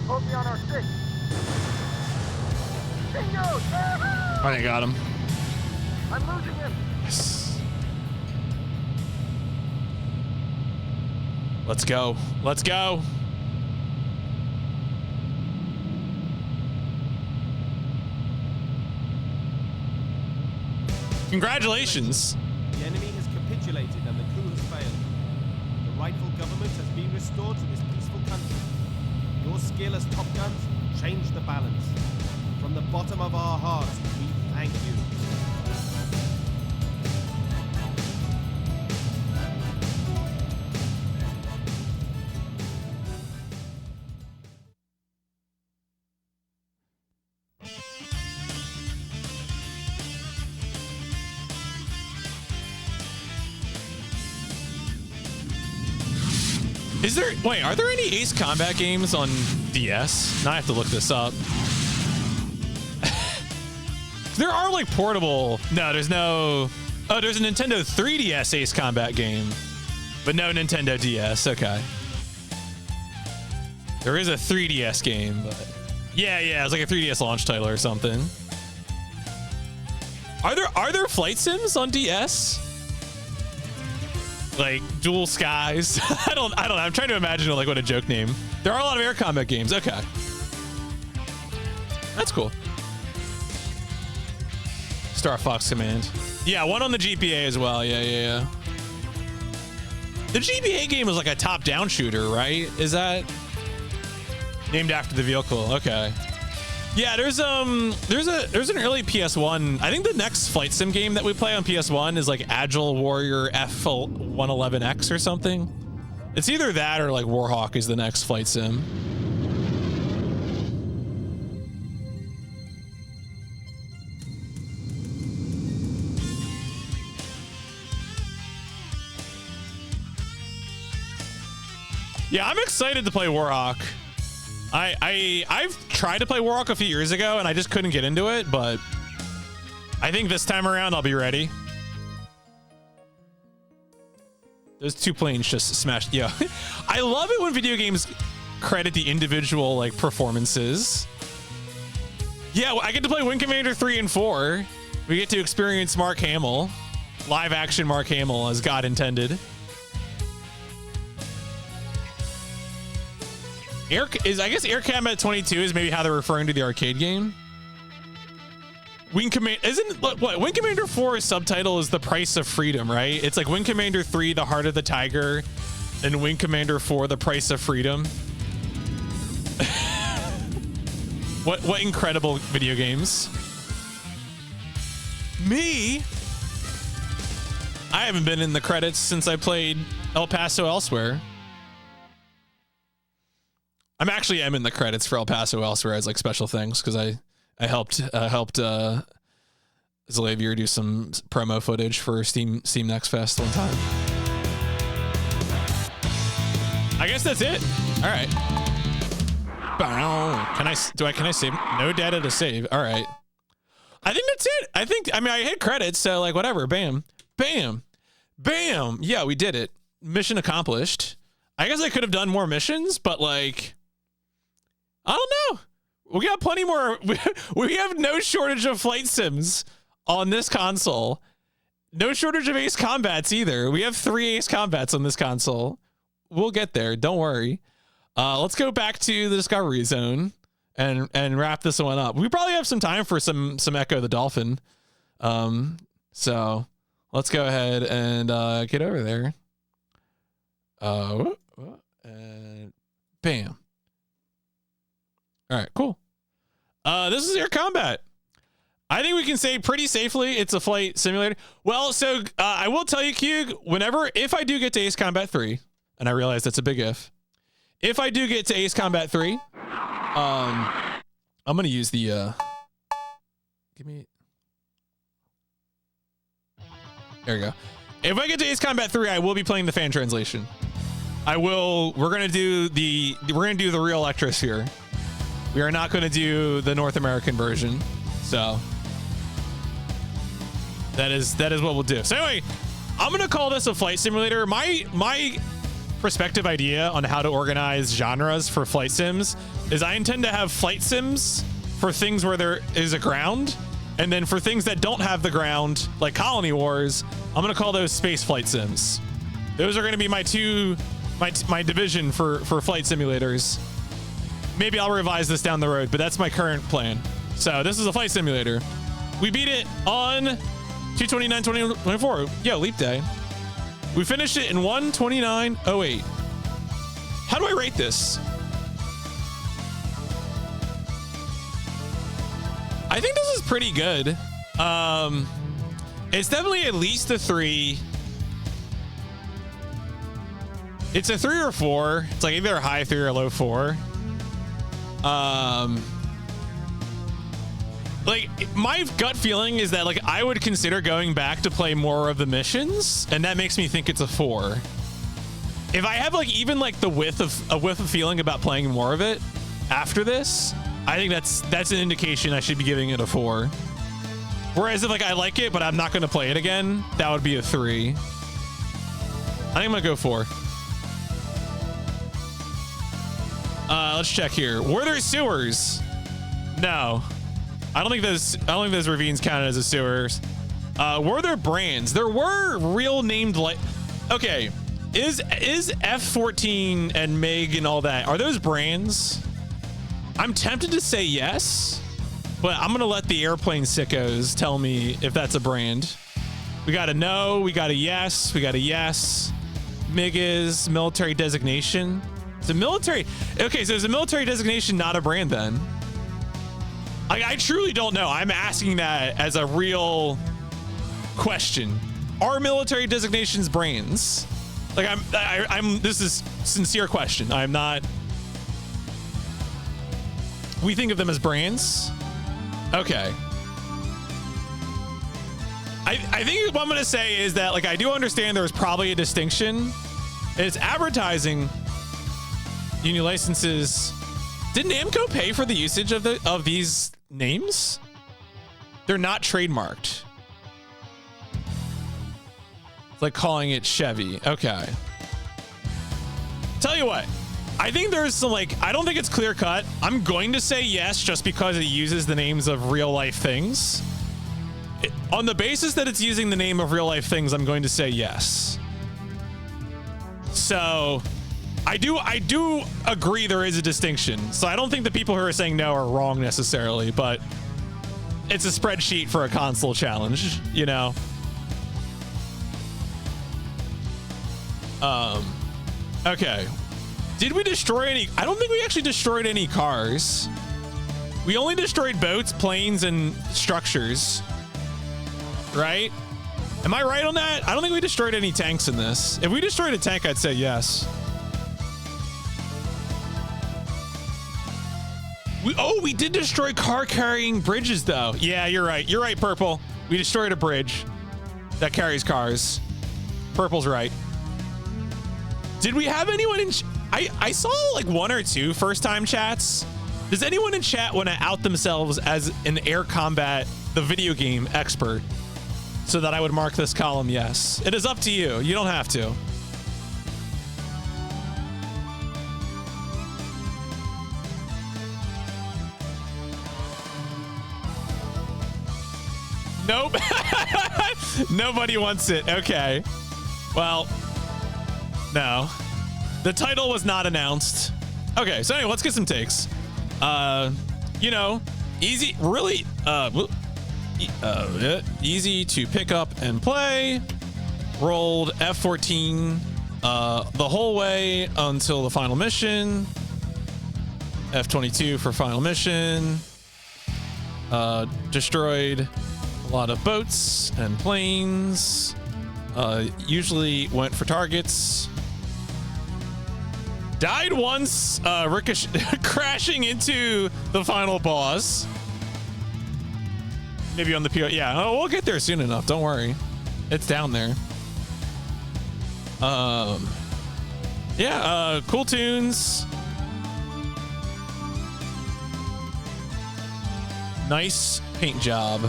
Focus on our 6. Bingo! Yahoo!
I got him.
I'm losing him.
Yes. Let's go. Let's go. Congratulations.
The enemy has capitulated and the coup has failed. The rightful government has been restored to this peaceful country. Your skill as Top Guns changed the balance. From the bottom of our hearts, we thank you.
Is there, wait, are there any Ace Combat games on DS? Now I have to look this up. There are like portable, no, there's no, oh, there's a Nintendo 3DS Ace Combat game, but no Nintendo DS, okay. There is a 3DS game, but yeah, it's like a 3DS launch title or something. Are there flight sims on DS? Like Dual Skies? I don't know. I'm trying to imagine like what a joke name. There are a lot of air combat games. Okay. That's cool. Star Fox Command. Yeah, one on the GPA as well. Yeah. The GPA game is like a top-down shooter, right? Is that named after the vehicle? Okay. Yeah, there's an early PS1. I think the next flight sim game that we play on PS1 is like Agile Warrior F111X or something. It's either that or like Warhawk is the next flight sim. Yeah, I'm excited to play Warhawk. I've tried to play Warhawk a few years ago and I just couldn't get into it, but I think this time around I'll be ready. Those two planes just smashed. Yeah. I love it when video games credit the individual like performances. Yeah, I get to play Wing Commander 3 and 4. We get to experience Mark Hamill, live action Mark Hamill as God intended. I guess Air Combat 22 is maybe how they're referring to the arcade game. Wing Commander isn't what Wing Commander 4's subtitle is The Price of Freedom, right? It's like Wing Commander 3, The Heart of the Tiger, and Wing Commander 4, The Price of Freedom. What incredible video games. Me, I haven't been in the credits since I played El Paso Elsewhere. I'm in the credits for El Paso Elsewhere as like special things because I helped Xavier do some promo footage for Steam Next Fest one time. I guess that's it. All right. Can I save? No data to save. All right. I think that's it. I hit credits, so like whatever. Bam. Yeah, we did it. Mission accomplished. I guess I could have done more missions, but like, I don't know. We got plenty more. We have no shortage of flight sims on this console. No shortage of Ace Combats either. We have 3 Ace Combats on this console. We'll get there. Don't worry. Let's go back to the Discovery Zone and wrap this one up. We probably have some time for some Echo the Dolphin. So let's go ahead and get over there. And bam. All right, cool. This is Air Combat. I think we can say pretty safely it's a flight simulator. Well, so I will tell you, Cug, if I do get to Ace Combat 3, and I realize that's a big if I do get to Ace Combat 3, I'm going to use the, there we go. If I get to Ace Combat 3, I will be playing the fan translation. We're going to do the real Electris here. We are not going to do the North American version. So that is what we'll do. So anyway, I'm gonna call this a flight simulator. My perspective idea on how to organize genres for flight sims is I intend to have flight sims for things where there is a ground, and then for things that don't have the ground, like Colony Wars, I'm gonna call those space flight sims. Those are gonna be my division for flight simulators. Maybe I'll revise this down the road, but that's my current plan. So this is a flight simulator. We beat it on 2/29/2024. Yo, leap day. We finished it in 1/29/08. How do I rate this? I think this is pretty good. It's definitely at least a 3. It's a 3 or 4. It's like either a high 3 or a low 4. Like my gut feeling is that like I would consider going back to play more of the missions, and that makes me think it's a 4. If I have like even like the whiff of feeling about playing more of it after this, I think that's an indication I should be giving it a 4. Whereas if like I like it but I'm not going to play it again, that would be a 3. I think I'm gonna go 4. Let's check here. Were there sewers? No. I don't think those ravines counted as a sewers. Were there brands? There were real named like. Okay, is F-14 and Meg and all that, are those brands? I'm tempted to say yes, but I'm gonna let the airplane sickos tell me if that's a brand. We got a no, we got a yes, we got a yes. MiG is military designation. It's a military. Okay, so is a military designation not a brand then? I truly don't know. I'm asking that as a real question. Are military designations brands? Like I'm this is sincere question. I'm not. We think of them as brands. Okay. I think what I'm gonna say is that like I do understand there's probably a distinction. It's advertising. Union licenses. Did Namco pay for the usage of these names? They're not trademarked. It's like calling it Chevy. Okay. Tell you what, I think there's some like, I don't think it's clear cut. I'm going to say yes just because it uses the names of real life things. On the basis that it's using the name of real life things, I'm going to say yes. So I do agree there is a distinction. So I don't think the people who are saying no are wrong necessarily, but it's a spreadsheet for a console challenge, you know? Okay. Did we destroy any? I don't think we actually destroyed any cars. We only destroyed boats, planes, and structures. Right? Am I right on that? I don't think we destroyed any tanks in this. If we destroyed a tank, I'd say yes. We did destroy car carrying bridges though. Yeah, you're right. You're right, Purple. We destroyed a bridge that carries cars. Purple's right. Did we have anyone in... I saw like 1 or 2 first-time chats. Does anyone in chat want to out themselves as an air combat, the video game expert, so that I would mark this column yes? It is up to you. You don't have to. Nope. Nobody wants it. Okay. Well, no. The title was not announced. Okay, so anyway, let's get some takes. You know, easy, really, easy to pick up and play. Rolled F-14 the whole way until the final mission. F-22 for final mission. Destroyed a lot of boats and planes. Usually went for targets. Died once, crashing into the final boss. Maybe on the PO. Yeah, oh, we'll get there soon enough. Don't worry. It's down there. Yeah, cool tunes. Nice paint job.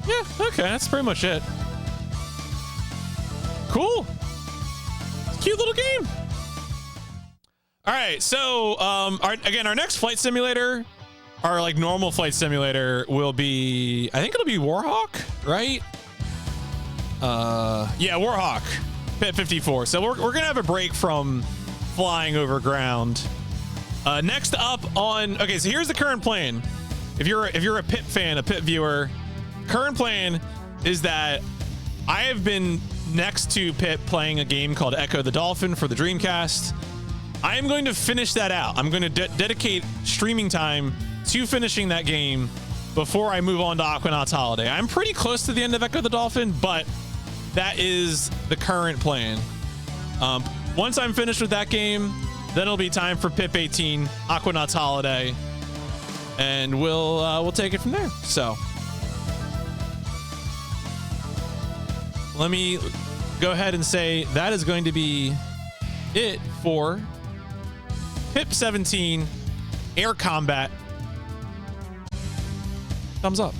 Yeah, okay, that's pretty much it. Cool. Cute little game. All right, so our next flight simulator, our like normal flight simulator will be, I think it'll be Warhawk, right? Yeah, Warhawk, PIP 54. So we're gonna have a break from flying over ground. Next up on, okay, so here's the current plan. If you're a PIP fan, a PIP viewer, current plan is that I have been next to PIP playing a game called Echo the Dolphin for the Dreamcast. I am going to finish that out. I'm going to dedicate streaming time to finishing that game before I move on to Aquanauts Holiday. I'm pretty close to the end of Echo the Dolphin, but that is the current plan. Once I'm finished with that game, then it'll be time for PIP 18, Aquanauts Holiday, and we'll take it from there. So let me go ahead and say that is going to be it for PIP 17 Air Combat. Thumbs up.